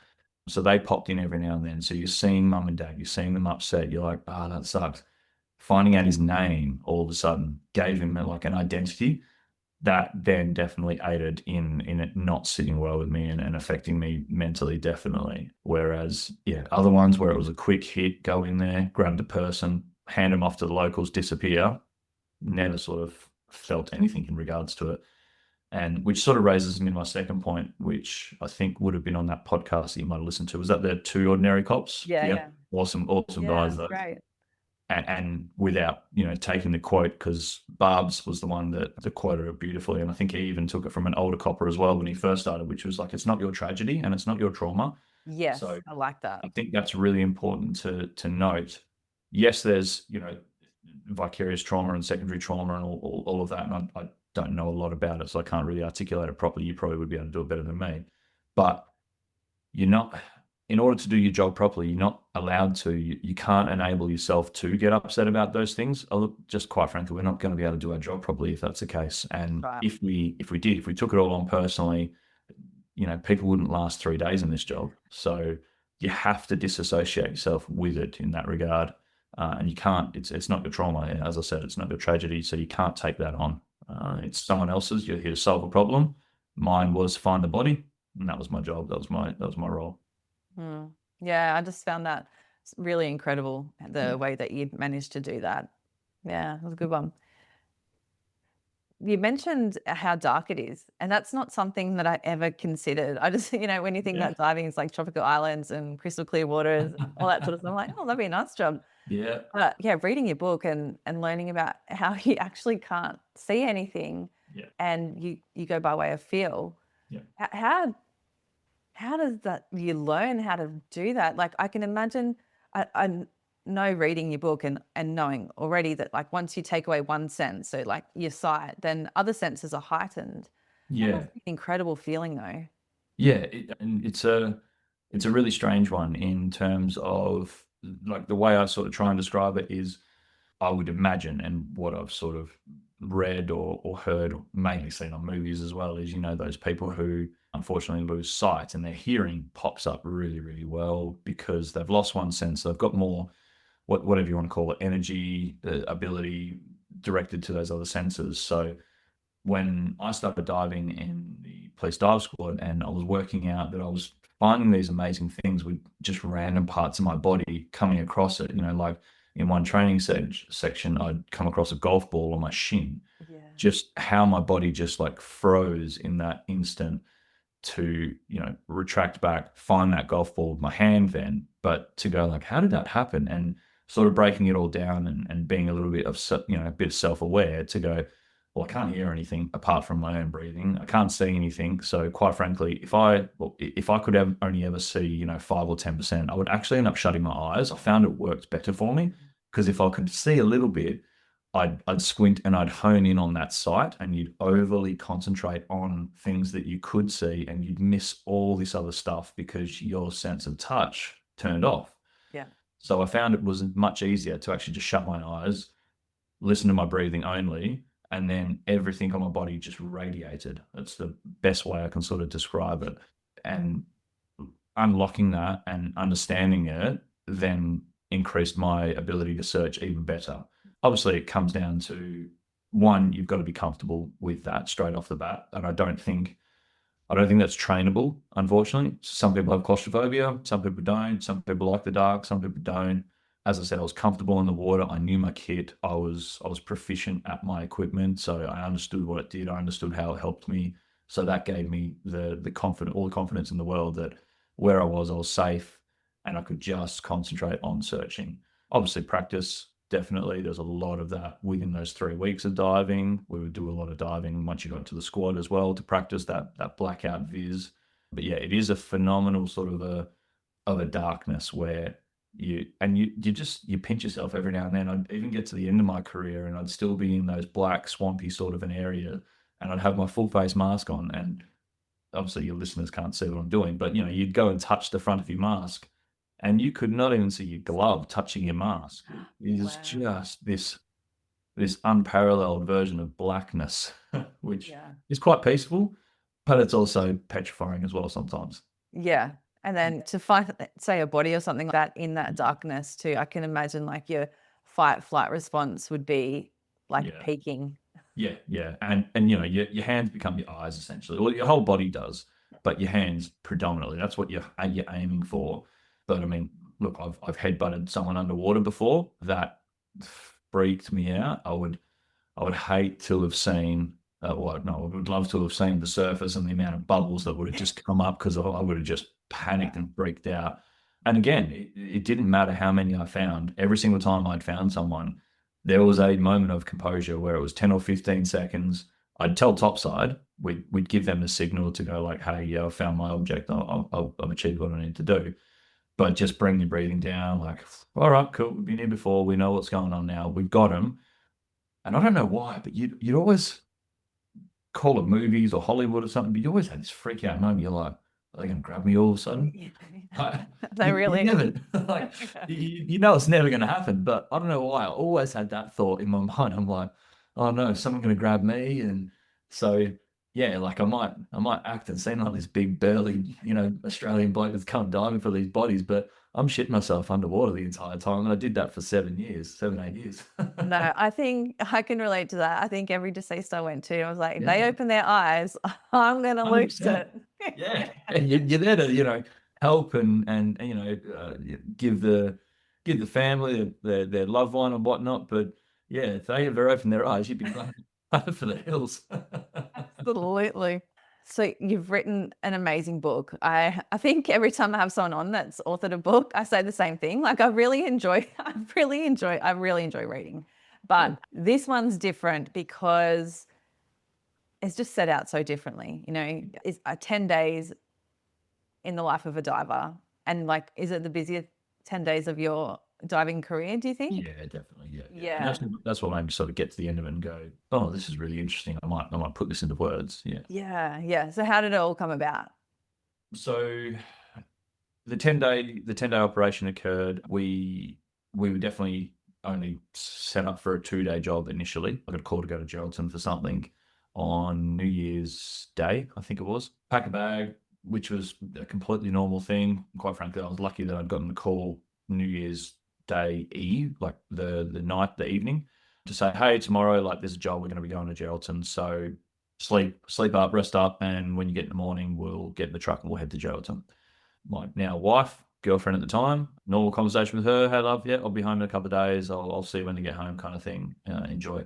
[SPEAKER 2] So they popped in every now and then. So you're seeing mum and dad, you're seeing them upset. You're like, that sucks. Finding out his name all of a sudden gave him like an identity that then definitely aided in it not sitting well with me and affecting me mentally, definitely. Whereas, other ones where it was a quick hit, go in there, grab the person, hand them off to the locals, disappear, never sort of felt anything in regards to it. And which sort of raises me to my second point, which I think would have been on that podcast that you might have listened to. Was that the Two Ordinary Cops?
[SPEAKER 1] Yeah.
[SPEAKER 2] Awesome
[SPEAKER 1] Yeah,
[SPEAKER 2] guys, though.
[SPEAKER 1] great.
[SPEAKER 2] And without taking the quote, because Barb's was the one that quoted it beautifully, and I think he even took it from an older copper as well when he first started, which was like, it's not your tragedy and it's not your trauma.
[SPEAKER 1] Yes,
[SPEAKER 2] So
[SPEAKER 1] I like that.
[SPEAKER 2] I think that's really important to note. Yes, there's vicarious trauma and secondary trauma and all of that, and I don't know a lot about it, so I can't really articulate it properly. You probably would be able to do it better than me, but you're not in order to do your job properly, you're not allowed to. You can't enable yourself to get upset about those things. Just quite frankly, we're not going to be able to do our job properly if that's the case. And
[SPEAKER 1] Right.
[SPEAKER 2] if we did, if we took it all on personally, people wouldn't last 3 days in this job. So you have to disassociate yourself with it in that regard. And you can't, it's not your trauma. As I said, it's not your tragedy. So you can't take that on. It's someone else's. You're here to solve a problem. Mine was find the body. And that was my job. That was my role.
[SPEAKER 1] Mm. Yeah, I just found that really incredible, the way that you managed to do that. Yeah, it was a good one. You mentioned how dark it is, and that's not something that I ever considered. I just, when you think
[SPEAKER 2] Yeah.
[SPEAKER 1] about diving, it's like tropical islands and crystal clear waters and all that sort of stuff. I'm like, oh, that'd be a nice job.
[SPEAKER 2] Yeah.
[SPEAKER 1] But yeah, reading your book and learning about how you actually can't see anything,
[SPEAKER 2] Yeah.
[SPEAKER 1] and you go by way of feel.
[SPEAKER 2] Yeah.
[SPEAKER 1] How does that you learn how to do that? Like I can imagine, I know reading your book and knowing already that like once you take away one sense, so like your sight, then other senses are heightened. That
[SPEAKER 2] Yeah.
[SPEAKER 1] must be an incredible feeling though.
[SPEAKER 2] Yeah. And it's a really strange one in terms of like the way I sort of try and describe it is I would imagine, and what I've sort of read or heard, or mainly seen on movies as well, is those people who unfortunately lose sight and their hearing pops up really, really well because they've lost one sense. They've got more, whatever you want to call it, energy, ability directed to those other senses. So when I started diving in the police dive squad and I was working out that I was finding these amazing things with just random parts of my body coming across it, like in one training section, I'd come across a golf ball on my shin,
[SPEAKER 1] Yeah.
[SPEAKER 2] just how my body just like froze in that instant to, retract back, find that golf ball with my hand then, but to go like, how did that happen? And sort of breaking it all down and being a little bit of, a bit self-aware to go, well, I can't hear anything apart from my own breathing. I can't see anything. So quite frankly, if I could only ever see, 5 or 10%, I would actually end up shutting my eyes. I found it worked better for me because if I could see a little bit, I'd squint and I'd hone in on that sight, and you'd overly concentrate on things that you could see, and you'd miss all this other stuff because your sense of touch turned off.
[SPEAKER 1] Yeah.
[SPEAKER 2] So I found it was much easier to actually just shut my eyes, listen to my breathing only, and then everything on my body just radiated. That's the best way I can sort of describe it. And unlocking that and understanding it then increased my ability to search even better. Obviously, it comes down to one, you've got to be comfortable with that straight off the bat. And I don't think that's trainable, unfortunately. Some people have claustrophobia, some people don't. Some people like the dark, some people don't. As I said, I was comfortable in the water. I knew my kit. I was proficient at my equipment, so I understood what it did. I understood how it helped me. So that gave me all the confidence in the world that where I was safe, and I could just concentrate on searching. Obviously, practice definitely. There's a lot of that within those 3 weeks of diving. We would do a lot of diving once you got to the squad as well to practice that blackout viz. But yeah, it is a phenomenal sort of a darkness where you pinch yourself every now and then. I'd even get to the end of my career and I'd still be in those black swampy sort of an area, and I'd have my full face mask on, and obviously your listeners can't see what I'm doing, but you'd go and touch the front of your mask and you could not even see your glove touching your mask. It is
[SPEAKER 1] Wow.
[SPEAKER 2] just this unparalleled version of blackness, which
[SPEAKER 1] Yeah.
[SPEAKER 2] is quite peaceful, but it's also petrifying as well sometimes.
[SPEAKER 1] Yeah. And then to find, say, a body or something like that in that darkness too, I can imagine like your fight flight response would be like
[SPEAKER 2] Yeah.
[SPEAKER 1] peaking.
[SPEAKER 2] Yeah, yeah, and your hands become your eyes essentially. Well, your whole body does, but your hands predominantly. That's what you're aiming for. But I mean, look, I've headbutted someone underwater before. That freaked me out. I would hate to have seen. Well, no, I would love to have seen the surface and the amount of bubbles that would have just come up because I would have just panicked and freaked out. And again, it didn't matter how many I found. Every single time I'd found someone, there was a moment of composure where it was 10 or 15 seconds. I'd tell topside, we'd give them a signal to go like, hey, yeah, I found my object. I've achieved what I need to do. But just bring your breathing down, like, all right, cool. We've been here before. We know what's going on now. We've got them. And I don't know why, but you'd always call it movies or Hollywood or something, but you always had this freak out moment. You're like, Are they going to grab me all of a sudden?
[SPEAKER 1] They
[SPEAKER 2] You
[SPEAKER 1] really.
[SPEAKER 2] never like you know it's never going to happen. But I don't know why. I always had that thought in my mind. I'm like, oh no, is someone going to grab me? And so yeah, like I might act and seem like this big burly, Australian bloke that's come diving for these bodies, but I'm shitting myself underwater the entire time, and I did that for 7 years, 7, 8 years.
[SPEAKER 1] No, I think I can relate to that. I think every deceased I went to, I was like, if they
[SPEAKER 2] Yeah,
[SPEAKER 1] open their eyes, I'm gonna lose
[SPEAKER 2] 100%.
[SPEAKER 1] it.
[SPEAKER 2] Yeah, and you're there to help and give the family their loved one and whatnot. But yeah, if they ever open their eyes, you'd be running for the hills.
[SPEAKER 1] Absolutely. So you've written an amazing book. I think every time I have someone on that's authored a book, I say the same thing. Like I really enjoy reading.
[SPEAKER 2] Yeah,
[SPEAKER 1] But this one's different because it's just set out so differently. It's 10 days in the life of a diver. And like, is it the busiest 10 days of your diving career, do you think?
[SPEAKER 2] yeah, definitely, yeah. And
[SPEAKER 1] Yeah.
[SPEAKER 2] that's what made me sort of get to the end of it and go, oh, this is really interesting. I might put this into words. Yeah.
[SPEAKER 1] Yeah. Yeah. So how did it all come about?
[SPEAKER 2] So the 10-day operation occurred. We were definitely only set up for a 2-day job initially. I got a call to go to Geraldton for something on New Year's Day, I think it was. Pack a bag, which was a completely normal thing. Quite frankly, I was lucky that I'd gotten the call New Year's Day Eve, like the evening, to say, hey, tomorrow, like there's a job, we're going to be going to Geraldton. So sleep up, rest up, and when you get in the morning, we'll get in the truck and we'll head to Geraldton. My now wife, girlfriend at the time, normal conversation with her. Hey, love, yeah, I'll be home in a couple of days. I'll see you when you get home, kind of thing. Enjoy.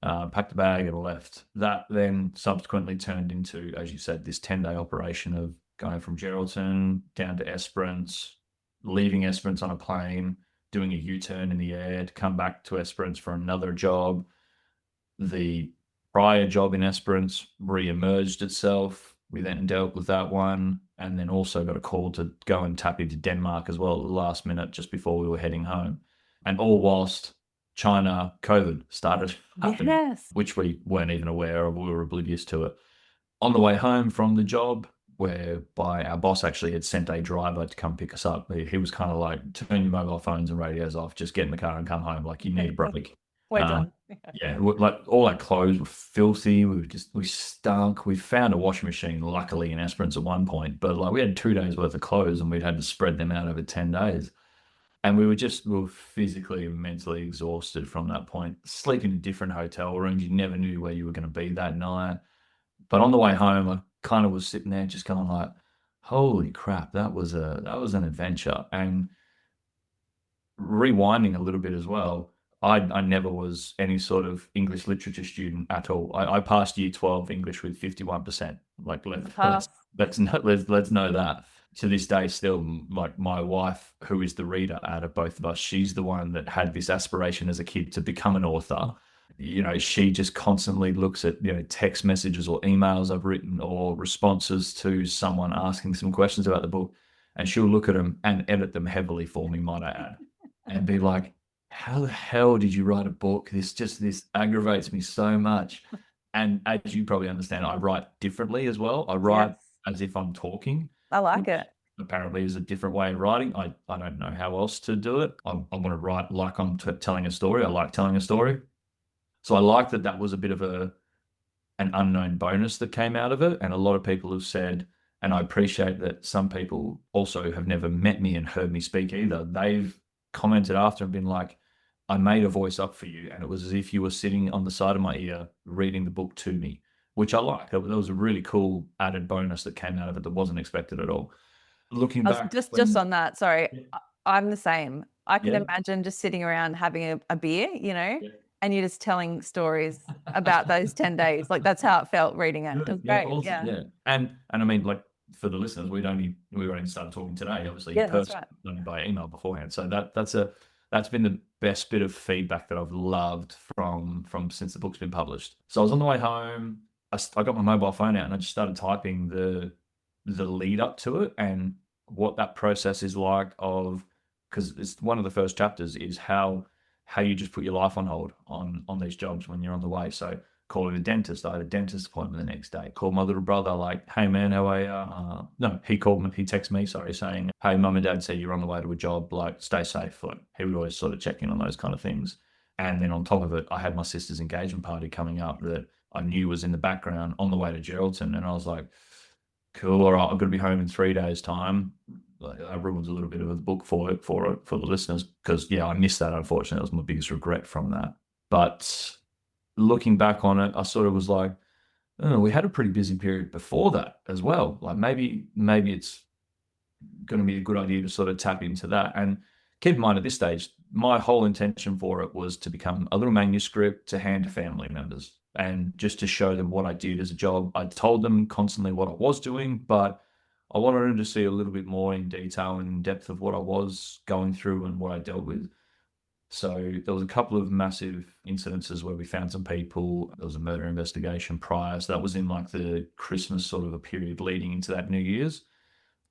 [SPEAKER 2] Packed the bag and left. That then subsequently turned into, as you said, this 10-day operation of going from Geraldton down to Esperance, leaving Esperance on a plane, doing a U-turn in the air to come back to Esperance for another job. The prior job in Esperance re-emerged itself. We then dealt with that one, and then also got a call to go and tap into Denmark as well at the last minute, just before we were heading home. And all whilst China COVID started happening,
[SPEAKER 1] Yes.
[SPEAKER 2] which we weren't even aware of. We were oblivious to it. On the way home from the job, whereby our boss actually had sent a driver to come pick us up. He was kind of like, turn your mobile phones and radios off, just get in the car and come home. Like, you need a break.
[SPEAKER 1] We're
[SPEAKER 2] Uh,
[SPEAKER 1] done.
[SPEAKER 2] yeah, like all our clothes were filthy. We stunk. We found a washing machine, luckily, in Esperance at one point, but like we had 2 days worth of clothes and we'd had to spread them out over 10 days. And we were physically and mentally exhausted from that point. Sleeping in different hotel rooms, you never knew where you were going to be that night. But on the way home, I kind of was sitting there just going like, holy crap, that was an adventure. And rewinding a little bit as well, I never was any sort of English literature student at all. I passed year 12 English with 51%. Like
[SPEAKER 1] Pass.
[SPEAKER 2] let's know that. To this day, still, like my wife, who is the reader out of both of us, she's the one that had this aspiration as a kid to become an author. She just constantly looks at text messages or emails I've written or responses to someone asking some questions about the book, and she'll look at them and edit them heavily for me, might I add, and be like, how the hell did you write a book? This aggravates me so much. And as you probably understand, I write differently as well. I write
[SPEAKER 1] Yes.
[SPEAKER 2] as if I'm talking,
[SPEAKER 1] I like
[SPEAKER 2] which
[SPEAKER 1] it.
[SPEAKER 2] apparently is a different way of writing. I don't know how else to do it. I want to write like I'm telling a story. I like telling a story. So I like that was a bit of an unknown bonus that came out of it. And a lot of people have said, and I appreciate that some people also have never met me and heard me speak either. They've commented after and been like, I made a voice up for you, and it was as if you were sitting on the side of my ear reading the book to me, which I like. That was a really cool added bonus that came out of it that wasn't expected at all. Looking
[SPEAKER 1] I was
[SPEAKER 2] back
[SPEAKER 1] just
[SPEAKER 2] when,
[SPEAKER 1] on that. Sorry,
[SPEAKER 2] yeah,
[SPEAKER 1] I'm the same. I can
[SPEAKER 2] yeah,
[SPEAKER 1] imagine just sitting around having a beer,
[SPEAKER 2] yeah.
[SPEAKER 1] and you're just telling stories about those 10 days. Like that's how it felt reading it. It was
[SPEAKER 2] Good. Yeah,
[SPEAKER 1] great.
[SPEAKER 2] awesome.
[SPEAKER 1] Yeah.
[SPEAKER 2] Yeah. And I mean, like, for the listeners, we only started talking today, obviously in
[SPEAKER 1] Yeah, that's
[SPEAKER 2] person,
[SPEAKER 1] right.
[SPEAKER 2] only by email beforehand. So that's been the best bit of feedback that I've loved from since the book's been published. So I was on the way home. I got my mobile phone out and I just started typing the lead up to it and what that process is like, of because it's one of the first chapters is how you just put your life on hold on these jobs when you're on the way. So calling the dentist. I had a dentist appointment the next day. Called my little brother, like, hey man, how are you? No, he called me, he texted me, sorry, saying, hey, mum and dad said you're on the way to a job, like, stay safe. Like, he would always sort of check in on those kind of things. And then on top of it, I had my sister's engagement party coming up that I knew was in the background on the way to Geraldton. And I was like, cool, all right, I'm going to be home in 3 days' time. Like, I ruined a little bit of a book for the listeners because, yeah, I missed that, unfortunately. That was my biggest regret from that. But looking back on it, I sort of was like, oh, we had a pretty busy period before that as well. Like maybe it's going to be a good idea to sort of tap into that. And keep in mind at this stage, my whole intention for it was to become a little manuscript to hand to family members and just to show them what I did as a job. I told them constantly what I was doing, but I wanted them to see a little bit more in detail and in depth of what I was going through and what I dealt with. So there was a couple of massive incidences where we found some people. There was a murder investigation prior. So that was in like the Christmas sort of a period leading into that New Year's.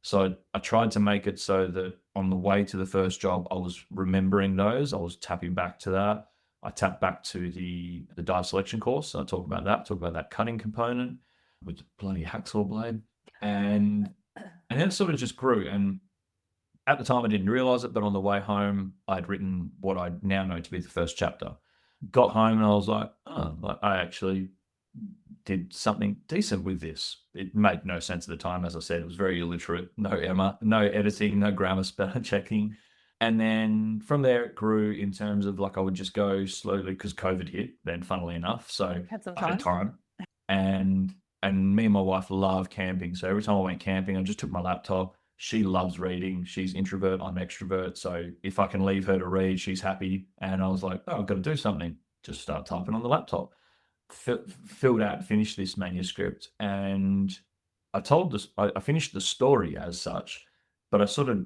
[SPEAKER 2] So I tried to make it so that on the way to the first job, I was remembering those. I was tapping back to that. I tapped back to the dive selection course. So I talk about that cutting component with the bloody hacksaw blade. And then it sort of just grew. And at the time, I didn't realize it, but on the way home, I'd written what I now know to be the first chapter. Got home and I was like, oh, like I actually did something decent with this. It made no sense at the time. As I said, it was very illiterate, no Emma, no editing, no grammar spell checking. And then from there, it grew in terms of like I would just go slowly because COVID hit then, funnily enough. So
[SPEAKER 1] Had some
[SPEAKER 2] I had
[SPEAKER 1] time.
[SPEAKER 2] time. And me and my wife love camping. So every time I went camping, I just took my laptop. She loves reading. She's introvert. I'm extrovert. So if I can leave her to read, she's happy. And I was like, oh, I've got to do something. Just start typing on the laptop. Filled out, finished this manuscript. And I told this, I finished the story as such, but I sort of,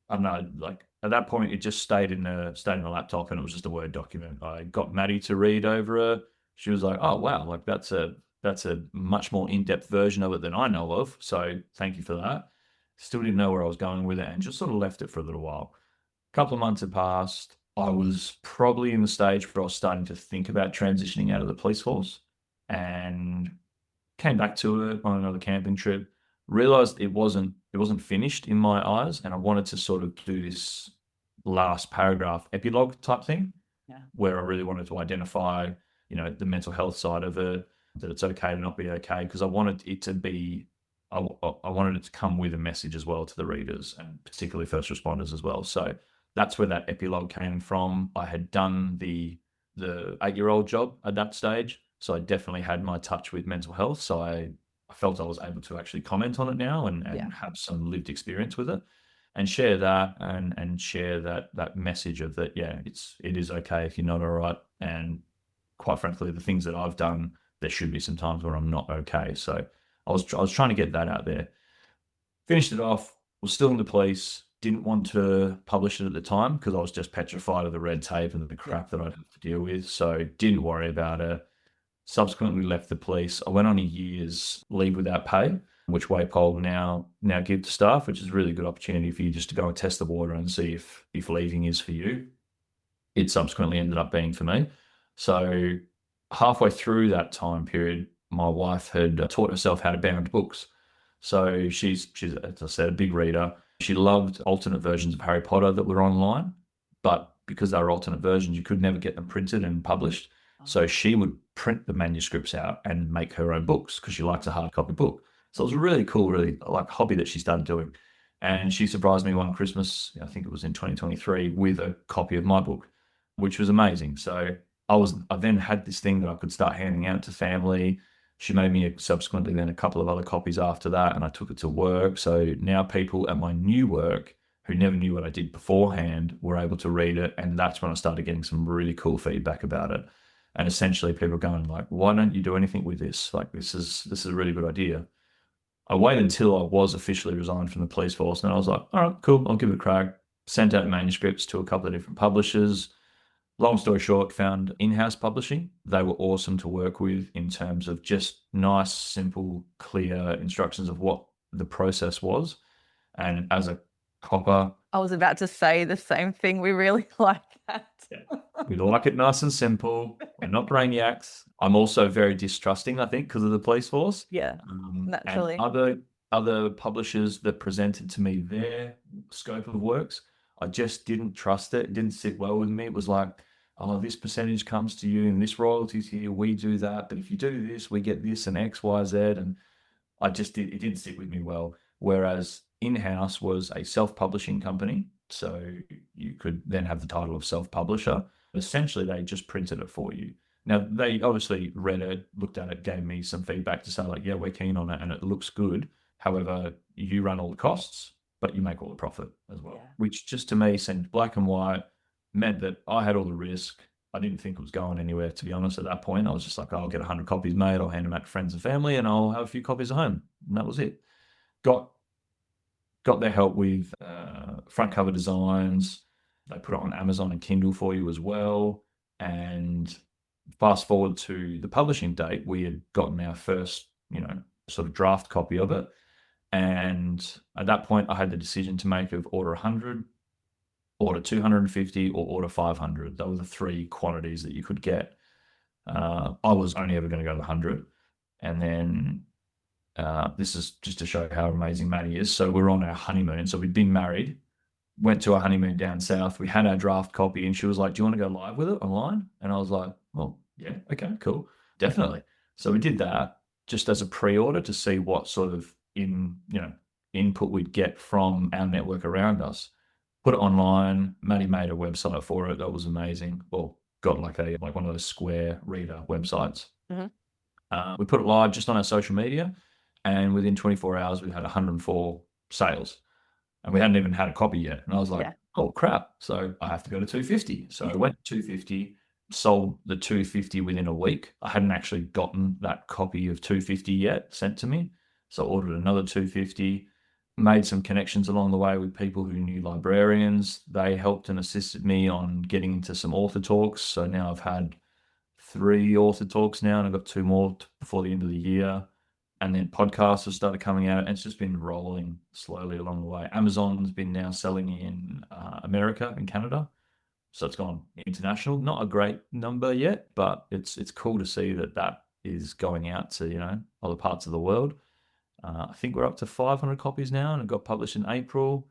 [SPEAKER 2] I don't know, like at that point, it just stayed in the laptop and it was just a Word document. I got Maddie to read over her. She was like, oh, wow, like that's a much more in-depth version of it than I know of. So thank you for that. Still didn't know where I was going with it and just sort of left it for a little while. A couple of months had passed. I was probably in the stage where I was starting to think about transitioning out of the police force and came back to it on another camping trip, realized it wasn't finished in my eyes. And I wanted to sort of do this last paragraph epilogue type thing where I really wanted to identify, the mental health side of it, that it's okay to not be okay. Because I wanted it to be, I wanted it to come with a message as well to the readers and particularly first responders as well. So that's where that epilogue came from. I had done the 8-year-old job at that stage. So I definitely had my touch with mental health. So I felt I was able to actually comment on it now and have some lived experience with it and share that and share that message of that, it is okay if you're not all right. And quite frankly, the things that I've done, there should be some times where I'm not okay. So I was trying to get that out there. Finished it off, was still in the police, didn't want to publish it at the time because I was just petrified of the red tape and the crap that I'd have to deal with. So didn't worry about it. Subsequently left the police. I went on a year's leave without pay, which WAPOL now give to staff, which is a really good opportunity for you just to go and test the water and see if leaving is for you. It subsequently ended up being for me. So halfway through that time period, my wife had taught herself how to bound books. So she's, as I said, a big reader. She loved alternate versions of Harry Potter that were online, but because they were alternate versions, you could never get them printed and published. So she would print the manuscripts out and make her own books because she likes a hard copy book. So it was a really cool, really like hobby that she started doing. And she surprised me one Christmas, I think it was in 2023, with a copy of my book, which was amazing. So I then had this thing that I could start handing out to family. She made me subsequently then a couple of other copies after that, and I took it to work. So now people at my new work who never knew what I did beforehand were able to read it, and that's when I started getting some really cool feedback about it. And essentially people going like, why don't you do anything with this? Like this is a really good idea. I waited until I was officially resigned from the police force and I was like, all right, cool, I'll give it a crack. Sent out manuscripts to a couple of different publishers. Long story short, found in-house publishing. They were awesome to work with in terms of just nice, simple, clear instructions of what the process was. And as a copper,
[SPEAKER 1] I was about to say the same thing. We really like that.
[SPEAKER 2] we like it nice and simple. We're not brainiacs. I'm also very distrusting, I think, because of the police force.
[SPEAKER 1] Yeah,
[SPEAKER 2] And
[SPEAKER 1] naturally.
[SPEAKER 2] other publishers that presented to me their scope of works, I just didn't trust it. It didn't sit well with me. It was like, oh, this percentage comes to you and this royalties here, we do that. But if you do this, we get this and X, Y, Z. And it didn't sit with me well. Whereas in-house was a self-publishing company. So you could then have the title of self-publisher. Essentially, they just printed it for you. Now, they obviously read it, looked at it, gave me some feedback to say, like, yeah, we're keen on it and it looks good. However, you run all the costs, but you make all the profit as well,
[SPEAKER 1] Yeah.
[SPEAKER 2] which just to me seemed black and white, meant that I had all the risk. I didn't think it was going anywhere, to be honest, at that point. I was just like, I'll get 100 copies made, I'll hand them out to friends and family, and I'll have a few copies at home. And that was it. Got their help with front cover designs. They put it on Amazon and Kindle for you as well. And fast forward to the publishing date, we had gotten our first, sort of draft copy of it. And at that point, I had the decision to make of order 100, order 250, or order 500. Those were the three quantities that you could get. I was only ever going to go to 100. And then this is just to show how amazing Maddie is. So we're on our honeymoon. So we'd been married, went to our honeymoon down south. We had our draft copy, and she was like, "Do you want to go live with it online?" And I was like, "Well, yeah, okay, cool, definitely." So we did that just as a pre-order to see what sort of input we'd get from our network around us. Put it online. Maddie made a website for it. That was amazing. Well, got like one of those Square Reader websites. We put it live just on our social media, and within 24 hours, we had 104 sales, and we hadn't even had a copy yet. And I was like,
[SPEAKER 1] Yeah.
[SPEAKER 2] oh crap. So I have to go to 250. So I went to 250, sold the 250 within a week. I hadn't actually gotten that copy of 250 yet sent to me. So I ordered another 250, made some connections along the way with people who knew librarians. They helped and assisted me on getting into some author talks. So now I've had 3 author talks now, and I've got 2 more before the end of the year. And then podcasts have started coming out, and it's just been rolling slowly along the way. Amazon's been now selling in America and Canada, so it's gone international. Not a great number yet, but it's cool to see that is going out to other parts of the world. I think we're up to 500 copies now, and it got published in April.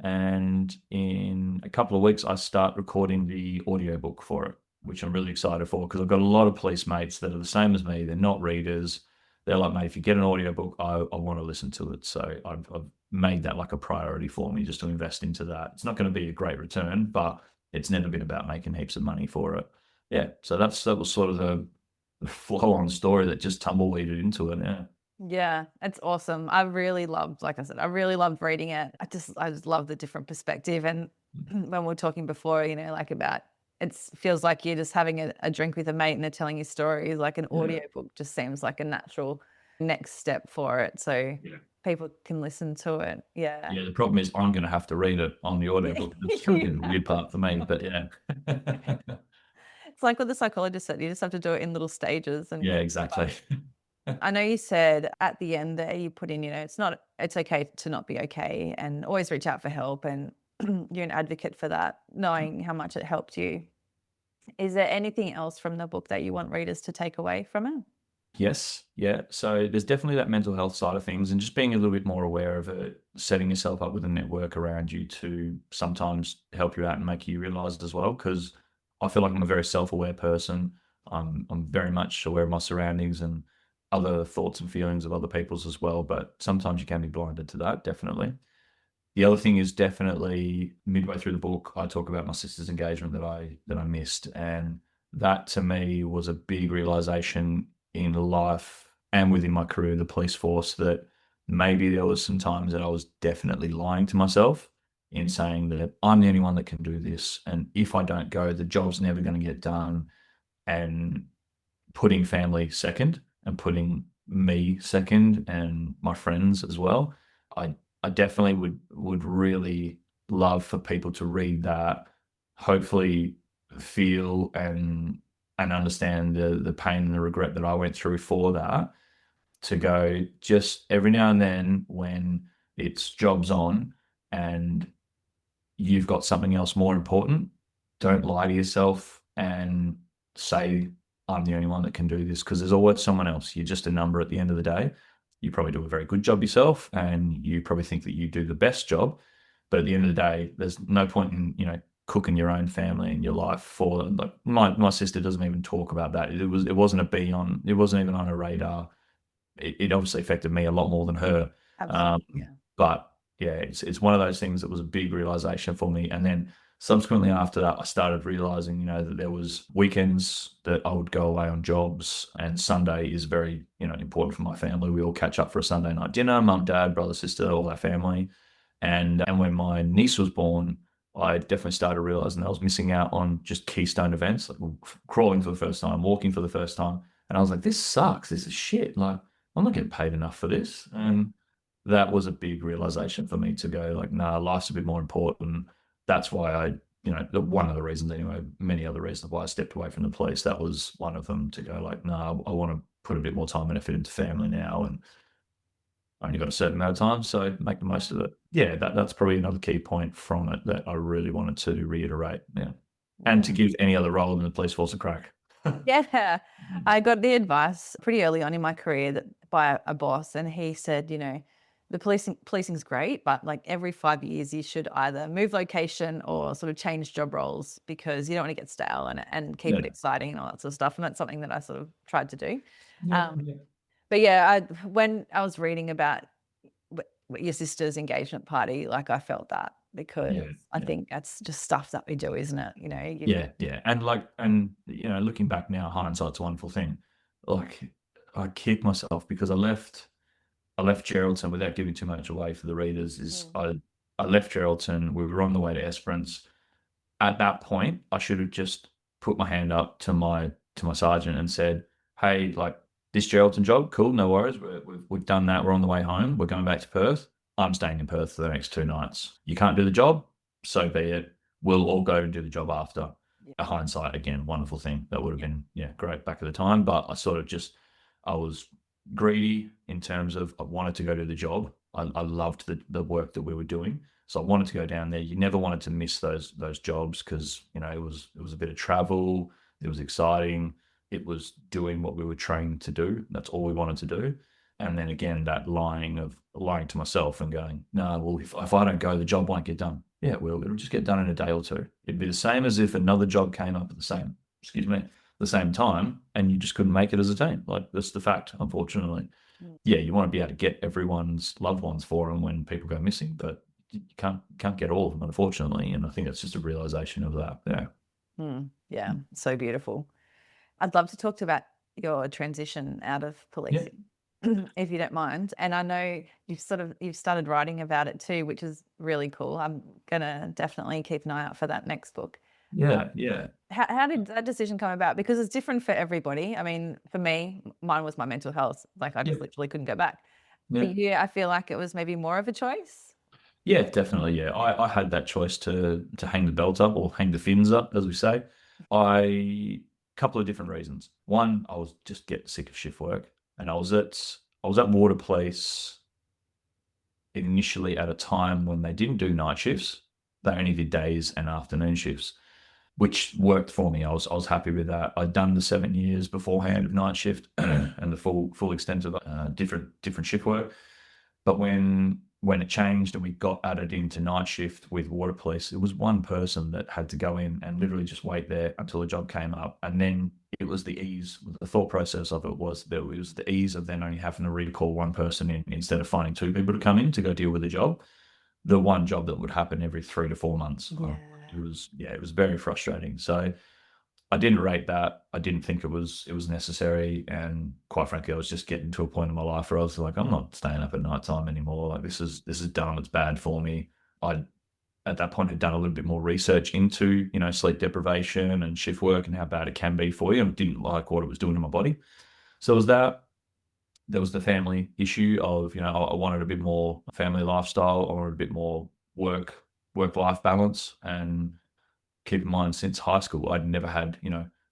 [SPEAKER 2] And in a couple of weeks, I start recording the audiobook for it, which I'm really excited for, because I've got a lot of police mates that are the same as me. They're not readers. They're like, mate, if you get an audiobook, I want to listen to it. So I've made that like a priority for me, just to invest into that. It's not going to be a great return, but it's never been about making heaps of money for it. Yeah. So that was sort of the flow on story that just tumbleweeded into it. Yeah.
[SPEAKER 1] Yeah, it's awesome. I really loved, like I said, I really loved reading it. I just love the different perspective. And when we were talking before, like about it feels like you're just having a drink with a mate and they're telling you stories. Like an
[SPEAKER 2] Yeah.
[SPEAKER 1] audiobook just seems like a natural next step for it. So
[SPEAKER 2] Yeah.
[SPEAKER 1] people can listen to it. Yeah.
[SPEAKER 2] Yeah, the problem is I'm going to have to read it on the audiobook. It's going to be the weird part for me, but yeah.
[SPEAKER 1] It's like what the psychologist said, you just have to do it in little stages. And
[SPEAKER 2] Yeah, exactly.
[SPEAKER 1] I know you said at the end there you put in, it's okay to not be okay, and always reach out for help, and you're an advocate for that, knowing how much it helped you. Is there anything else from the book that you want readers to take away from it?
[SPEAKER 2] Yes, yeah. So there's definitely that mental health side of things, and just being a little bit more aware of it, setting yourself up with a network around you to sometimes help you out and make you realize it as well. Because I feel like I'm a very self-aware person. I'm very much aware of my surroundings and other thoughts and feelings of other people's as well. But sometimes you can be blinded to that, definitely. The other thing is definitely midway through the book, I talk about my sister's engagement that I missed, and that to me was a big realization in life and within my career, the police force, that maybe there was some times that I was definitely lying to myself in saying that I'm the only one that can do this, and if I don't go, the job's never going to get done, and putting family second and putting me second and my friends as well. I definitely would really love for people to read that, hopefully feel and understand the pain and the regret that I went through for that, to go just every now and then when it's jobs on and you've got something else more important, don't lie to yourself and say I'm the only one that can do this, because there's always someone else. You're just a number at the end of the day. You probably do a very good job yourself, and you probably think that you do the best job. But at the end of the day, there's no point in, cooking your own family and your life for them. Like my sister doesn't even talk about that. It wasn't even on her radar. It obviously affected me a lot more than her. Um,
[SPEAKER 1] Absolutely. Yeah.
[SPEAKER 2] but yeah, it's one of those things that was a big realization for me. And then subsequently after that, I started realizing, that there was weekends that I would go away on jobs, and Sunday is very, important for my family. We all catch up for a Sunday night dinner, mum, dad, brother, sister, all our family. And when my niece was born, I definitely started realizing that I was missing out on just keystone events, like crawling for the first time, walking for the first time. And I was like, this sucks. This is shit. Like, I'm not getting paid enough for this. And that was a big realization for me to go like, nah, life's a bit more important. That's why one of the reasons anyway, many other reasons why I stepped away from the police. That was one of them, to go like, nah, I want to put a bit more time and effort into family now. And I only got a certain amount of time, so make the most of it. Yeah, that's probably another key point from it that I really wanted to reiterate. Yeah. And to give any other role in the police force a crack.
[SPEAKER 1] Yeah. I got the advice pretty early on in my career that by a boss, and he said, the policing's great, but like every 5 years you should either move location or sort of change job roles, because you don't want to get stale and keep it
[SPEAKER 2] Yeah.
[SPEAKER 1] exciting and all that sort of stuff. And that's something that I sort of tried to do.
[SPEAKER 2] Yeah.
[SPEAKER 1] Um, but yeah, when I was reading about your sister's engagement party, like I felt that, because
[SPEAKER 2] Yeah.
[SPEAKER 1] I
[SPEAKER 2] Yeah.
[SPEAKER 1] think that's just stuff that we do, isn't it?
[SPEAKER 2] Yeah, yeah, and looking back now, hindsight's a wonderful thing. Like, I kick myself because I left Geraldton without giving too much away for the readers. I left Geraldton. We were on the way to Esperance. At that point, I should have just put my hand up to my sergeant and said, "Hey, like, this Geraldton job, cool, no worries. We've done that. We're on the way home. We're going back to Perth. I'm staying in Perth for the next 2 nights. You can't do the job, so be it. We'll all go and do the job after."
[SPEAKER 1] Yeah.
[SPEAKER 2] A hindsight, again, wonderful thing. That would have been, great back at the time. But I was greedy in terms of I wanted to go do the job. I loved the work that we were doing. So I wanted to go down there. You never wanted to miss those jobs, because it was a bit of travel. It was exciting. It was doing what we were trained to do. That's all we wanted to do. And then again, that lying to myself and going, no, well, if I don't go, the job won't get done. Yeah, it will. It'll just get done in a day or two. It'd be the same as if another job came up at the same time, and you just couldn't make it as a team. Like, that's the fact, unfortunately. Yeah, you want to be able to get everyone's loved ones for them when people go missing, but you can't get all of them, unfortunately. And I think that's just a realization of that. Yeah.
[SPEAKER 1] Yeah, so beautiful. I'd love to talk about your transition out of
[SPEAKER 2] Yeah.
[SPEAKER 1] policing, if you don't mind. And I know you've started writing about it too, which is really cool. I'm gonna definitely keep an eye out for that next book.
[SPEAKER 2] Yeah. Yeah.
[SPEAKER 1] How did that decision come about? Because it's different for everybody. I mean, for me, mine was my mental health. Like, I just
[SPEAKER 2] Yeah.
[SPEAKER 1] literally couldn't go back. For
[SPEAKER 2] Yeah.
[SPEAKER 1] you, I feel like it was maybe more of a choice.
[SPEAKER 2] Yeah, definitely. Yeah, I had that choice to hang the belt up, or hang the fins up, as we say. Couple of different reasons. One, I was just getting sick of shift work, and I was at Water Police initially at a time when they didn't do night shifts. They only did days and afternoon shifts, which worked for me. I was happy with that. I'd done the 7 years beforehand of night shift and the full extent of different shift work. But when it changed and we got added into night shift with Water Police, it was one person that had to go in and literally just wait there until a job came up. And then it was the thought process of it was that it was the ease of then only having to recall one person in, instead of finding two people to come in to go deal with the job. The one job that would happen every 3 to 4 months. It was very frustrating. So I didn't rate that. I didn't think it was necessary, and quite frankly, I was just getting to a point in my life where I was like, I'm not staying up at night time anymore. Like, this is dumb. It's bad for me. I at that point had done a little bit more research into sleep deprivation and shift work and how bad it can be for you, and didn't like what it was doing to my body. So it was that. There was the family issue of I wanted a bit more family lifestyle. I wanted a bit more work life balance. And keep in mind, since high school, I'd never had,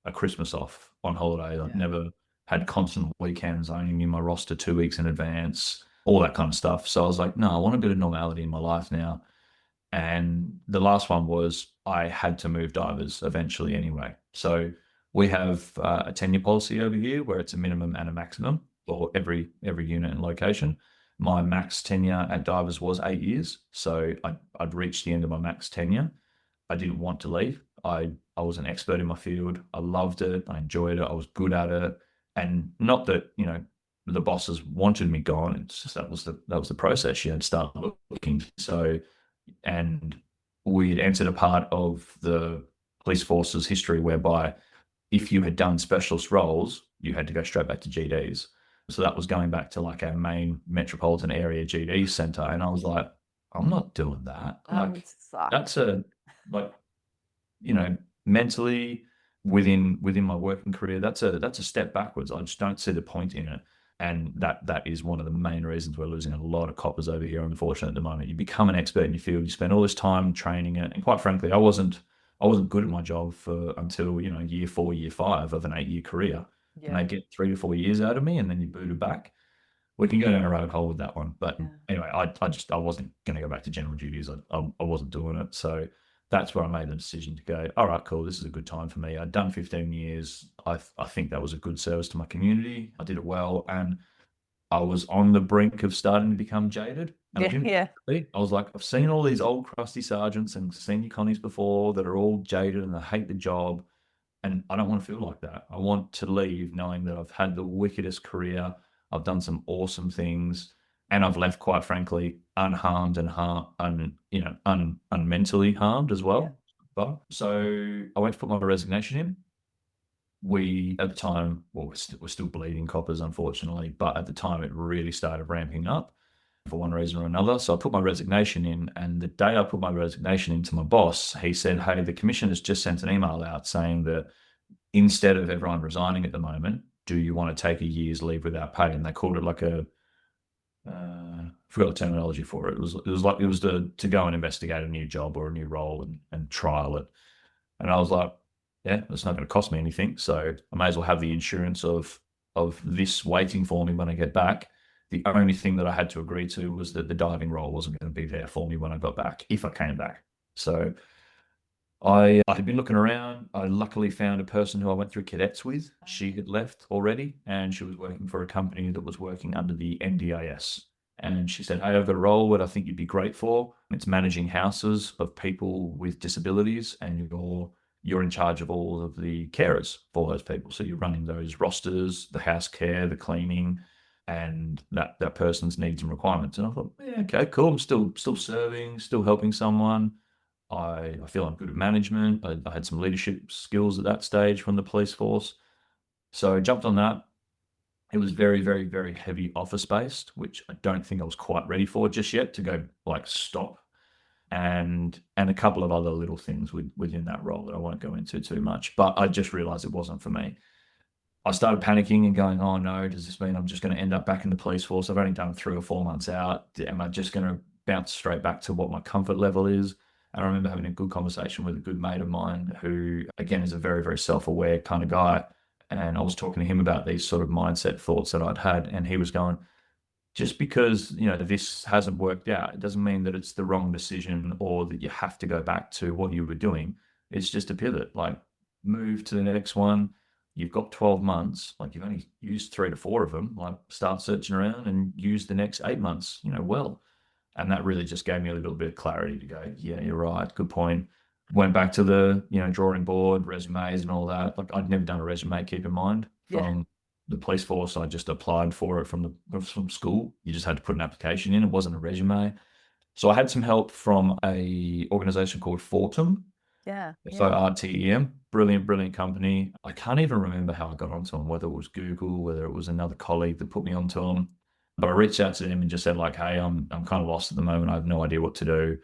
[SPEAKER 2] a Christmas off on holiday. I'd never had constant weekends. I only knew my roster 2 weeks in advance, all that kind of stuff. So I was like, no, I want a bit of normality in my life now. And the last one was I had to move divers eventually anyway. So We have a tenure policy over here where it's a minimum and a maximum for every unit and location. My max tenure at Divers was 8 years, so I'd reached the end of my max tenure. I didn't want to leave. I was an expert in my field. I loved it. I enjoyed it. I was good at it, and not that the bosses wanted me gone. It's just that was the process. You had to start looking. So, and we'd entered a part of the police force's history whereby if you had done specialist roles, you had to go straight back to GDs. So that was going back to like our main metropolitan area GD center. And I was like, I'm not doing that.
[SPEAKER 1] That would
[SPEAKER 2] Like
[SPEAKER 1] suck.
[SPEAKER 2] that's like, mentally within my working career, that's a step backwards. I just don't see the point in it. And that is one of the main reasons we're losing a lot of coppers over here, unfortunately, at the moment. You become an expert in your field, you spend all this time training it. And quite frankly, I wasn't good at my job for until, year 4, year 5 of an 8-year career. And
[SPEAKER 1] Yeah.
[SPEAKER 2] they get 3 to 4 years out of me and then you booted back. We can go down a rabbit hole with that one. But
[SPEAKER 1] Yeah.
[SPEAKER 2] anyway, I wasn't going to go back to general duties. I wasn't doing it. So that's where I made the decision to go, all right, cool, this is a good time for me. I'd done 15 years. I think that was a good service to my community. I did it well. And I was on the brink of starting to become jaded. And I
[SPEAKER 1] Yeah.
[SPEAKER 2] didn't.
[SPEAKER 1] Yeah.
[SPEAKER 2] I was like, I've seen all these old crusty sergeants and senior connies before that are all jaded and they hate the job. And I don't want to feel like that. I want to leave knowing that I've had the wickedest career. I've done some awesome things, and I've left, quite frankly, unharmed and unmentally harmed as
[SPEAKER 1] Yeah.
[SPEAKER 2] well. But so I went to put my resignation in. We at the time, well, we're still bleeding coppers, unfortunately, but at the time it really started ramping up for one reason or another. So I put my resignation in, and the day I put my resignation into my boss, he said, "Hey, the commission has just sent an email out saying that instead of everyone resigning at the moment, do you want to take a year's leave without pay?" And they called it like I forgot the terminology for it. It was to go and investigate a new job or a new role and trial it. And I was like, yeah, it's not going to cost me anything, so I may as well have the insurance of this waiting for me when I get back. The only thing that I had to agree to was that the diving role wasn't going to be there for me when I got back, if I came back. So I had been looking around. I luckily found a person who I went through cadets with. She had left already, and she was working for a company that was working under the NDIS. And she said, "Hey, I've got a role that I think you'd be great for. It's managing houses of people with disabilities, and you're in charge of all of the carers for those people. So you're running those rosters, the house care, the cleaning, and that person's needs and requirements." And I thought, yeah, okay, cool. I'm still serving, still helping someone. I feel I'm good at management. I had some leadership skills at that stage from the police force. So I jumped on that. It was very, very, very heavy office based, which I don't think I was quite ready for just yet to go like stop. And a couple of other little things within that role that I won't go into too much. But I just realized it wasn't for me. I started panicking and going, oh no, does this mean I'm just going to end up back in the police force? I've only done 3 or 4 months out. Am I just going to bounce straight back to what my comfort level is? And I remember having a good conversation with a good mate of mine who, again, is a very, very self-aware kind of guy. And I was talking to him about these sort of mindset thoughts that I'd had. And he was going, just because, this hasn't worked out, it doesn't mean that it's the wrong decision or that you have to go back to what you were doing. It's just a pivot, like move to the next one. You've got 12 months, like you've only used 3 to 4 of them, like start searching around and use the next 8 months, well. And that really just gave me a little bit of clarity to go, yeah, you're right, good point. Went back to the, drawing board, resumes and all that. Like I'd never done a resume, keep in mind,
[SPEAKER 1] Yeah.
[SPEAKER 2] from the police force. I just applied for it from school. You just had to put an application in. It wasn't a resume. So I had some help from a organization called Fortum,
[SPEAKER 1] Yeah.
[SPEAKER 2] FORTEM. Brilliant, brilliant company. I can't even remember how I got onto them, whether it was Google, whether it was another colleague that put me onto them. But I reached out to them and just said, like, hey, I'm kind of lost at the moment. I have no idea what to do.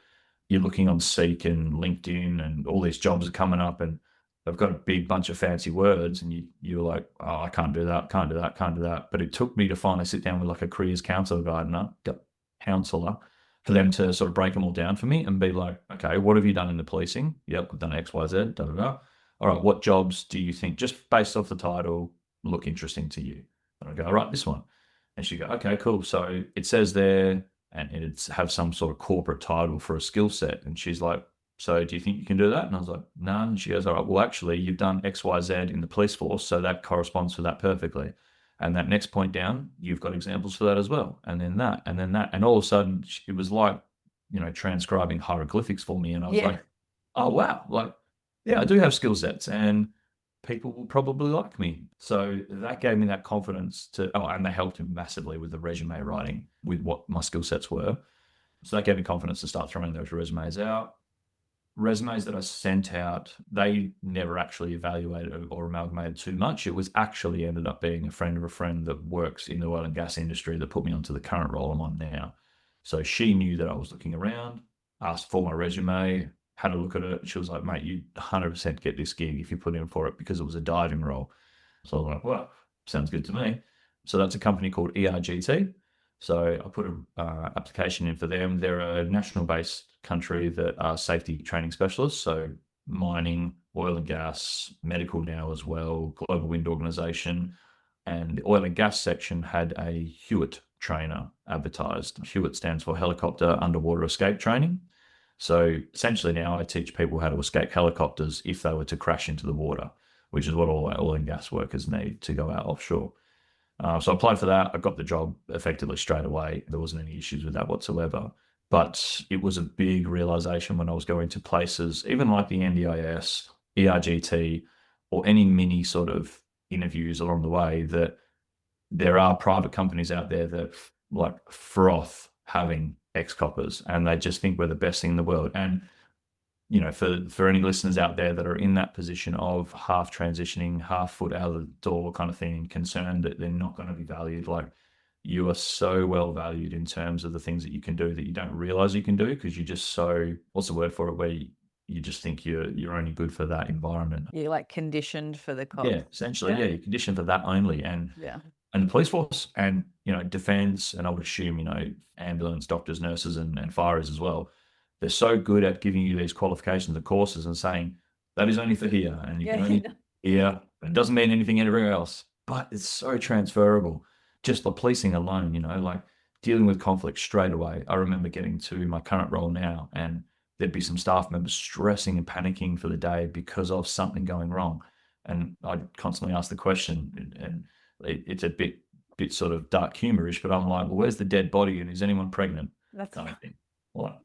[SPEAKER 2] You're looking on Seek and LinkedIn and all these jobs are coming up and they've got a big bunch of fancy words and you're like, oh, I can't do that, can't do that, can't do that. But it took me to finally sit down with like a careers counselor for them to sort of break them all down for me and be like, okay, what have you done in the policing? Yep, I've done X, Y, Z, da, da, da. All right, what jobs do you think, just based off the title, look interesting to you? And I go, all right, this one. And she go, okay, cool. So it says there, and it's have some sort of corporate title for a skill set. And she's like, So do you think you can do that? And I was like, no. And she goes, all right, well, actually, you've done X, Y, Z in the police force. So that corresponds to that perfectly. And that next point down, you've got examples for that as well. And then that, and then that. And all of a sudden, it was like, transcribing hieroglyphics for me. And I was
[SPEAKER 1] Yeah.
[SPEAKER 2] like, oh, wow. Like, yeah, I do have skill sets and people will probably like me. So that gave me that confidence and they helped me massively with the resume writing with what my skill sets were. So that gave me confidence to start throwing those resumes out. Resumes that I sent out, they never actually evaluated or amalgamated too much. It was actually ended up being a friend of a friend that works in the oil and gas industry that put me onto the current role I'm on now. So she knew that I was looking around, asked for my resume, had a look at it. She was like, mate, you 100% get this gig if you put in for it, because it was a diving role. So I was like, well, sounds good to me. So that's a company called ERGT. So I put an application in for them. They're a national-based country that are safety training specialists. So mining, oil and gas, medical now as well, global wind organization. And the oil and gas section had a Hewitt trainer advertised. Hewitt stands for Helicopter Underwater Escape Training. So essentially now I teach people how to escape helicopters if they were to crash into the water, which is what all our oil and gas workers need to go out offshore. So I applied for that. I got the job effectively straight away. There wasn't any issues with that whatsoever. But it was a big realization when I was going to places, even like the NDIS, ERGT, or any mini sort of interviews along the way, that there are private companies out there that like froth having ex-coppers and they just think we're the best thing in the world. And for any listeners out there that are in that position of half transitioning, half foot out of the door kind of thing, concerned that they're not going to be valued, like, you are so well valued in terms of the things that you can do that you don't realize you can do, because you're just so, what's the word for it, where you just think you're only good for that environment.
[SPEAKER 1] You're like conditioned for the
[SPEAKER 2] Yeah,
[SPEAKER 1] cops.
[SPEAKER 2] essentially, yeah, you're conditioned for that only. And
[SPEAKER 1] Yeah.
[SPEAKER 2] the police force and, defense, and I would assume, ambulance, doctors, nurses, and firers as well, they're so good at giving you these qualifications and courses and saying that is only for here and you can
[SPEAKER 1] Yeah.
[SPEAKER 2] only here. It doesn't mean anything anywhere else, but it's so transferable. Just by policing alone, like dealing with conflict straight away. I remember getting to my current role now, and there'd be some staff members stressing and panicking for the day because of something going wrong. And I'd constantly ask the question, and it's a bit sort of dark humorish, but I'm like, well, where's the dead body and is anyone pregnant?
[SPEAKER 1] That's
[SPEAKER 2] Kind of thing. Well,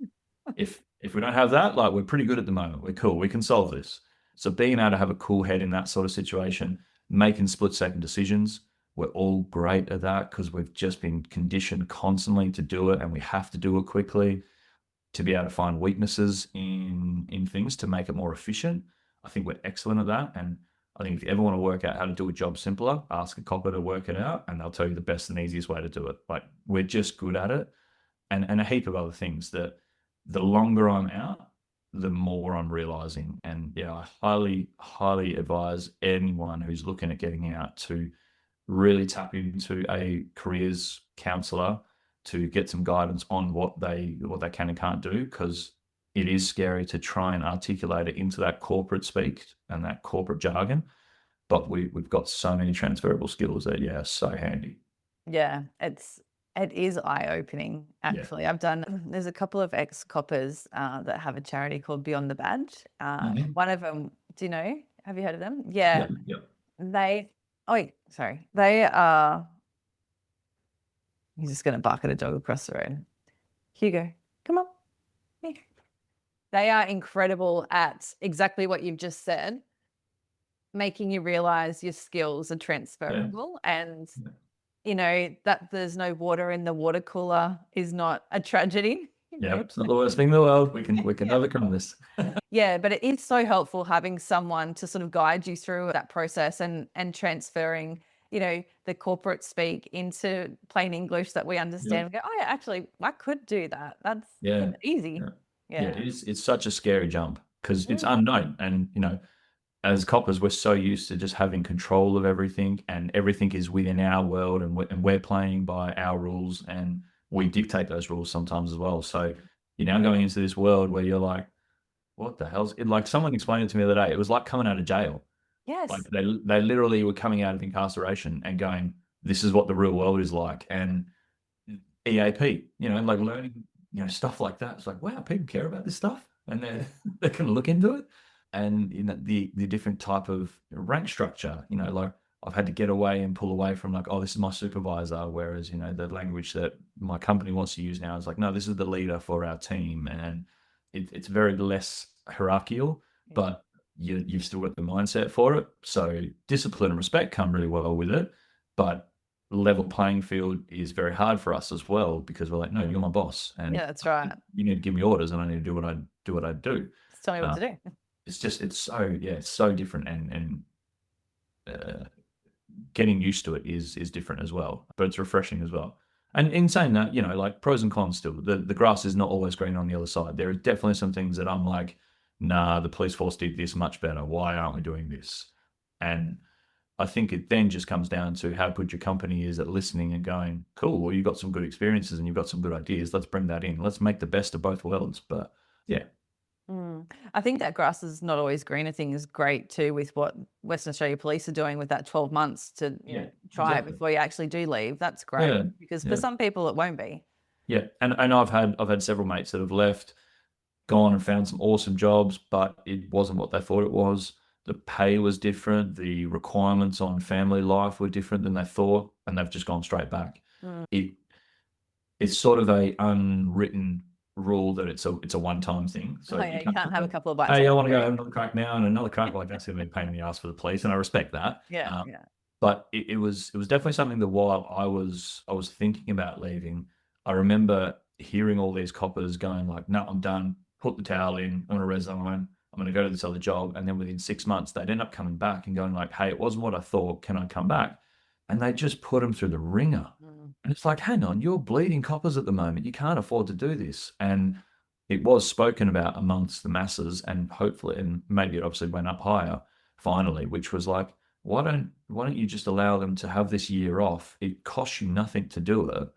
[SPEAKER 2] if we don't have that, like, we're pretty good at the moment. We're cool. We can solve this. So being able to have a cool head in that sort of situation, making split-second decisions, we're all great at that because we've just been conditioned constantly to do it, and we have to do it quickly to be able to find weaknesses in things to make it more efficient. I think we're excellent at that. And I think if you ever want to work out how to do a job simpler, ask a copper to work it out, and they'll tell you the best and easiest way to do it. Like, we're just good at it. And a heap of other things that the longer I'm out, the more I'm realizing. And yeah, I highly, highly advise anyone who's looking at getting out to really tap into a careers counselor to get some guidance on what they can and can't do, because it is scary to try and articulate it into that corporate speak and that corporate jargon. But we've got so many transferable skills that, yeah, so handy.
[SPEAKER 1] Yeah, it is eye-opening,
[SPEAKER 2] Yeah.
[SPEAKER 1] actually. There's a couple of ex-coppers that have a charity called Beyond the Badge.
[SPEAKER 2] Mhm.
[SPEAKER 1] One of them, do you know? Have you heard of them? Yeah.
[SPEAKER 2] Yeah.
[SPEAKER 1] They, oh, wait, sorry. They are, he's just going to bark at a dog across the road. Hugo, come on. Here. They are incredible at exactly what you've just said, making you realize your skills are transferable, and that there's no water in the water cooler is not a tragedy.
[SPEAKER 2] Yeah, it's not the worst thing in the world. We can
[SPEAKER 1] Yeah.
[SPEAKER 2] overcome this.
[SPEAKER 1] Yeah, but it is so helpful having someone to sort of guide you through that process, and transferring, the corporate speak into plain English that we understand.
[SPEAKER 2] Yeah.
[SPEAKER 1] We go, oh yeah, actually, I could do that. That's
[SPEAKER 2] Yeah.
[SPEAKER 1] easy.
[SPEAKER 2] Yeah. Yeah,
[SPEAKER 1] Yeah.
[SPEAKER 2] it's such a scary jump because it's
[SPEAKER 1] Mm.
[SPEAKER 2] unknown. And, as coppers, we're so used to just having control of everything, and everything is within our world, and we're playing by our rules, and we dictate those rules sometimes as well. So you're now going into this world where you're like, what the hell's it? Like, someone explained it to me the other day. It was like coming out of jail. Like,
[SPEAKER 1] Yes.
[SPEAKER 2] they literally were coming out of incarceration and going, this is what the real world is like. And EAP, like learning, stuff like that. It's like, wow, people care about this stuff. and they're going to look into it. And the different type of rank structure, like I've had to get away and pull away from like, oh, this is my supervisor, whereas the language that my company wants to use now is like, no, this is the leader for our team, and it's very less hierarchical, but you've still got the mindset for it. So discipline and respect come really well with it, but level playing field is very hard for us as well, because we're like, no, you're my boss, and
[SPEAKER 1] Yeah, that's right.
[SPEAKER 2] you need to give me orders, and I need to do what I do.
[SPEAKER 1] Just tell me what to do.
[SPEAKER 2] It's so different, and getting used to it is different as well, but it's refreshing as well. And in saying that, like pros and cons still, the grass is not always green on the other side. There are definitely some things that I'm like, nah, the police force did this much better. Why aren't we doing this? And I think it then just comes down to how good your company is at listening and going, cool, well, you've got some good experiences and you've got some good ideas. Let's bring that in. Let's make the best of both worlds. But yeah.
[SPEAKER 1] I think that grass is not always greener thing is great too, with what Western Australia Police are doing with that 12 months to try
[SPEAKER 2] exactly.
[SPEAKER 1] it before you actually do leave. That's great,
[SPEAKER 2] Yeah,
[SPEAKER 1] because
[SPEAKER 2] yeah.
[SPEAKER 1] for some people it won't be.
[SPEAKER 2] Yeah. And I've had several mates that have left, gone and found some awesome jobs, but it wasn't what they thought it was. The pay was different. The requirements on family life were different than they thought, and they've just gone straight back. It's sort of a unwritten rule that it's a one-time thing. So
[SPEAKER 1] You can't have a couple of bites.
[SPEAKER 2] hey, I want to go have another crack now and another crack. Like that's going to be a pain in the ass for the police, and I respect that.
[SPEAKER 1] Yeah.
[SPEAKER 2] But it was definitely something that while I was thinking about leaving, I remember hearing all these coppers going like, "No, I'm done. Put the towel in. I'm going to resign. I'm going to go to this other job." And then within 6 months, they'd end up coming back and going like, "Hey, it wasn't what I thought. Can I come back?" And they just put them through the ringer. And it's like, hang on, you're bleeding coppers at the moment. You can't afford to do this. And it was spoken about amongst the masses, and hopefully, and maybe it obviously went up higher finally, which was like, why don't you just allow them to have this year off? It costs you nothing to do it,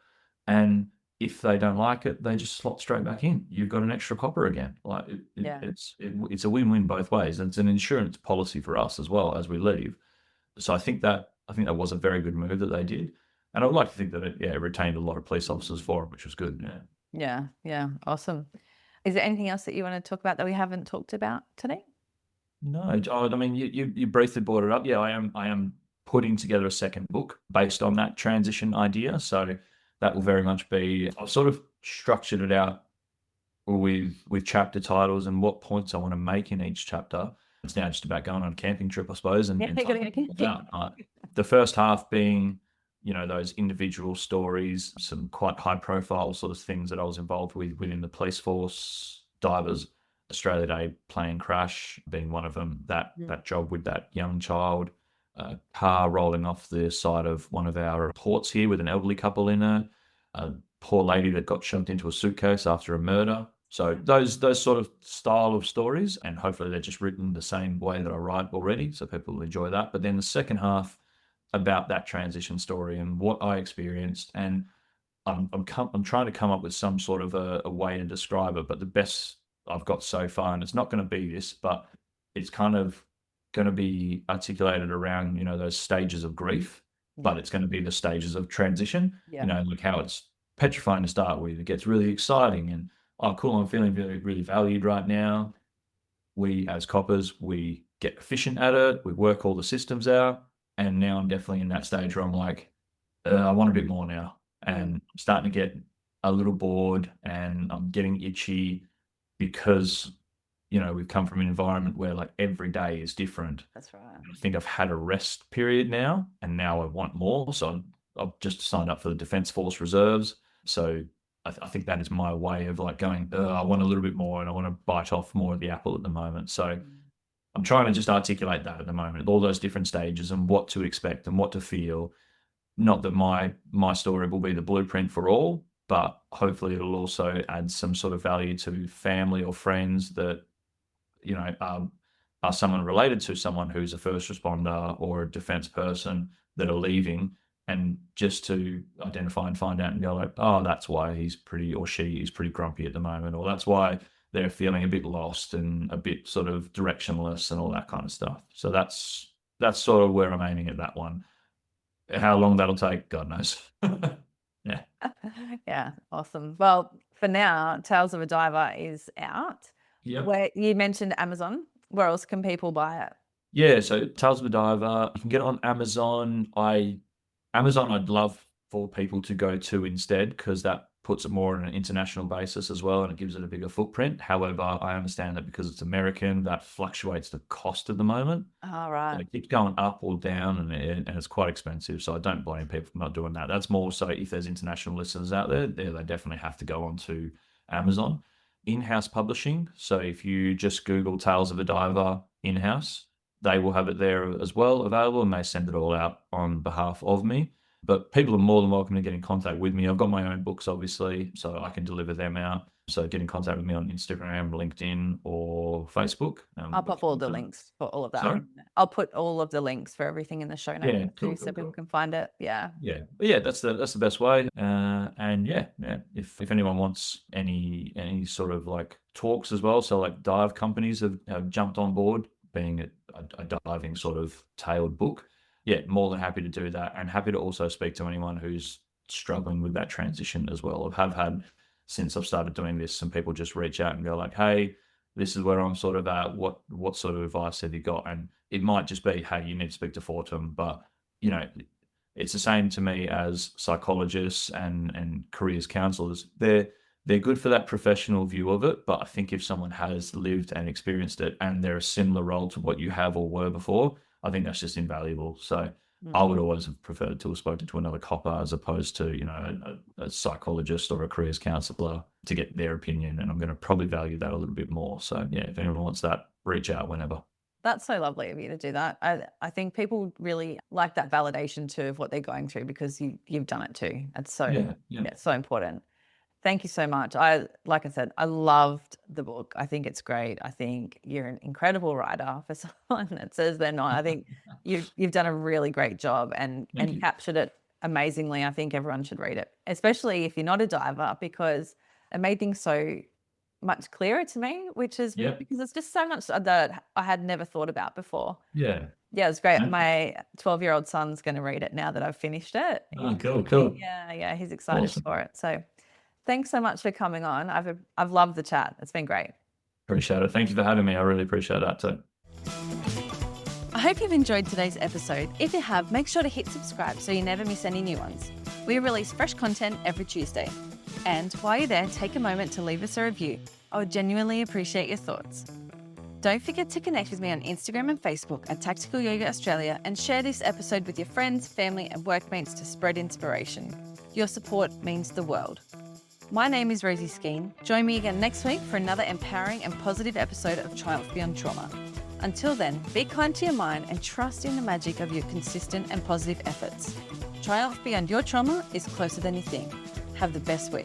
[SPEAKER 2] and if they don't like it, they just slot straight back in. You've got an extra copper again. Like it's a win-win both ways, and it's an insurance policy for us as well as we leave. So I think that was a very good move that they did, and I would like to think that it retained a lot of police officers for it, which was good.
[SPEAKER 1] Yeah, awesome. Is there anything else that you want to talk about that we haven't talked about today?
[SPEAKER 2] No, I mean, you briefly brought it up. Yeah, I am putting together a second book based on that transition idea. So that will very much be, I've sort of structured it out with chapter titles and what points I want to make in each chapter. It's now just about going on a camping trip, I suppose. And the first half being, those individual stories, some quite high profile sort of things that I was involved with within the police force, divers, Australia Day plane crash being one of them, that job with that young child, a car rolling off the side of one of our ports here with an elderly couple in it, a poor lady that got shoved into a suitcase after a murder. So those sort of style of stories, and hopefully they're just written the same way that I write already, so people will enjoy that. But then the second half about that transition story and what I experienced, and I'm trying to come up with some sort of a way to describe it, but the best I've got so far, and it's not going to be this, but it's kind of going to be articulated around those stages of grief, but it's going to be the stages of transition. Like how it's petrifying to start with, it gets really exciting, and oh cool, I'm feeling really, really valued right now. We as coppers, we get efficient at it, we work all the systems out, and now I'm definitely in that stage where I'm like, I want a bit more now, and I'm starting to get a little bored, and I'm getting itchy because we've come from an environment where like every day is different.
[SPEAKER 1] That's right.
[SPEAKER 2] I think I've had a rest period now, and now I want more. So I've just signed up for the Defence Force Reserves. So I think that is my way of like going, I want a little bit more, and I want to bite off more of the apple at the moment. So I'm trying to just articulate that at the moment, all those different stages and what to expect and what to feel. Not that my story will be the blueprint for all, but hopefully it'll also add some sort of value to family or friends that are someone related to someone who's a first responder or a defense person that are leaving, and just to identify and find out and go like, oh, that's why he's pretty, or she is pretty grumpy at the moment, or that's why they're feeling a bit lost and a bit sort of directionless and all that kind of stuff. So that's sort of where I'm aiming at that one. How long that'll take, God knows.
[SPEAKER 1] Yeah, awesome. Well, for now, Tales of a Diver is out.
[SPEAKER 2] Yep.
[SPEAKER 1] Where you mentioned Amazon. Where else can people buy it?
[SPEAKER 2] Yeah, so Tales of a Diver, you can get it on Amazon. Amazon, I'd love for people to go to instead because that puts it more on an international basis as well and it gives it a bigger footprint. However, I understand that because it's American, that fluctuates the cost at the moment.
[SPEAKER 1] All
[SPEAKER 2] So
[SPEAKER 1] right.
[SPEAKER 2] it keeps going up or down and it's quite expensive. So I don't blame people for not doing that. That's more so if there's international listeners out there, they definitely have to go onto Amazon. In-house publishing. So if you just Google Tales of a Diver in-house, they will have it there as well available and they send it all out on behalf of me. But people are more than welcome to get in contact with me. I've got my own books, obviously, so I can deliver them out. So get in contact with me on Instagram, LinkedIn, or Facebook.
[SPEAKER 1] I'll pop all the links for all of that.
[SPEAKER 2] Sorry?
[SPEAKER 1] I'll put all of the links for everything in the show notes
[SPEAKER 2] Yeah,
[SPEAKER 1] too,
[SPEAKER 2] cool,
[SPEAKER 1] so
[SPEAKER 2] cool,
[SPEAKER 1] people
[SPEAKER 2] cool.
[SPEAKER 1] can find it. Yeah.
[SPEAKER 2] Yeah, but yeah, that's the best way. And yeah, if anyone wants any sort of like talks as well, so like dive companies have jumped on board, being a diving sort of tailored book. Yeah, more than happy to do that, and happy to also speak to anyone who's struggling with that transition as well. I have had since I've started doing this, some people just reach out and go like, "Hey, this is where I'm sort of at. What sort of advice have you got?" And it might just be, "Hey, you need to speak to Fortum," but you know, it's the same to me as psychologists and careers counselors. They're good for that professional view of it, but I think if someone has lived and experienced it and they're a similar role to what you have or were before, I think that's just invaluable. So I would always have preferred to have spoken to another copper as opposed to, a psychologist or a careers counselor to get their opinion. And I'm going to probably value that a little bit more. So yeah, if anyone wants that, reach out whenever.
[SPEAKER 1] That's so lovely of you to do that. I think people really like that validation too of what they're going through because you've done it too. It's so
[SPEAKER 2] Yeah.
[SPEAKER 1] it's so important. Thank you so much. Like I said, I loved the book. I think it's great. I think you're an incredible writer for someone that says they're not. I think you've done a really great job and
[SPEAKER 2] Thank you.
[SPEAKER 1] captured it amazingly. I think everyone should read it, especially if you're not a diver, because it made things so much clearer to me, which is
[SPEAKER 2] Yeah.
[SPEAKER 1] because it's just so much that I had never thought about before.
[SPEAKER 2] Yeah.
[SPEAKER 1] Yeah, it's great.
[SPEAKER 2] And-
[SPEAKER 1] My 12-year-old son's going to read it now that I've finished it.
[SPEAKER 2] Oh, cool.
[SPEAKER 1] Yeah, he's excited
[SPEAKER 2] Awesome.
[SPEAKER 1] for it. So thanks so much for coming on. I've loved the chat. It's been great.
[SPEAKER 2] Appreciate it. Thank you for having me. I really appreciate that too.
[SPEAKER 1] I hope you've enjoyed today's episode. If you have, make sure to hit subscribe so you never miss any new ones. We release fresh content every Tuesday. And while you're there, take a moment to leave us a review. I would genuinely appreciate your thoughts. Don't forget to connect with me on Instagram and Facebook at Tactical Yoga Australia and share this episode with your friends, family, and workmates to spread inspiration. Your support means the world. My name is Rosie Skene. Join me again next week for another empowering and positive episode of Triumph Beyond Trauma. Until then, be kind to your mind and trust in the magic of your consistent and positive efforts. Triumph beyond your trauma is closer than you think. Have the best week.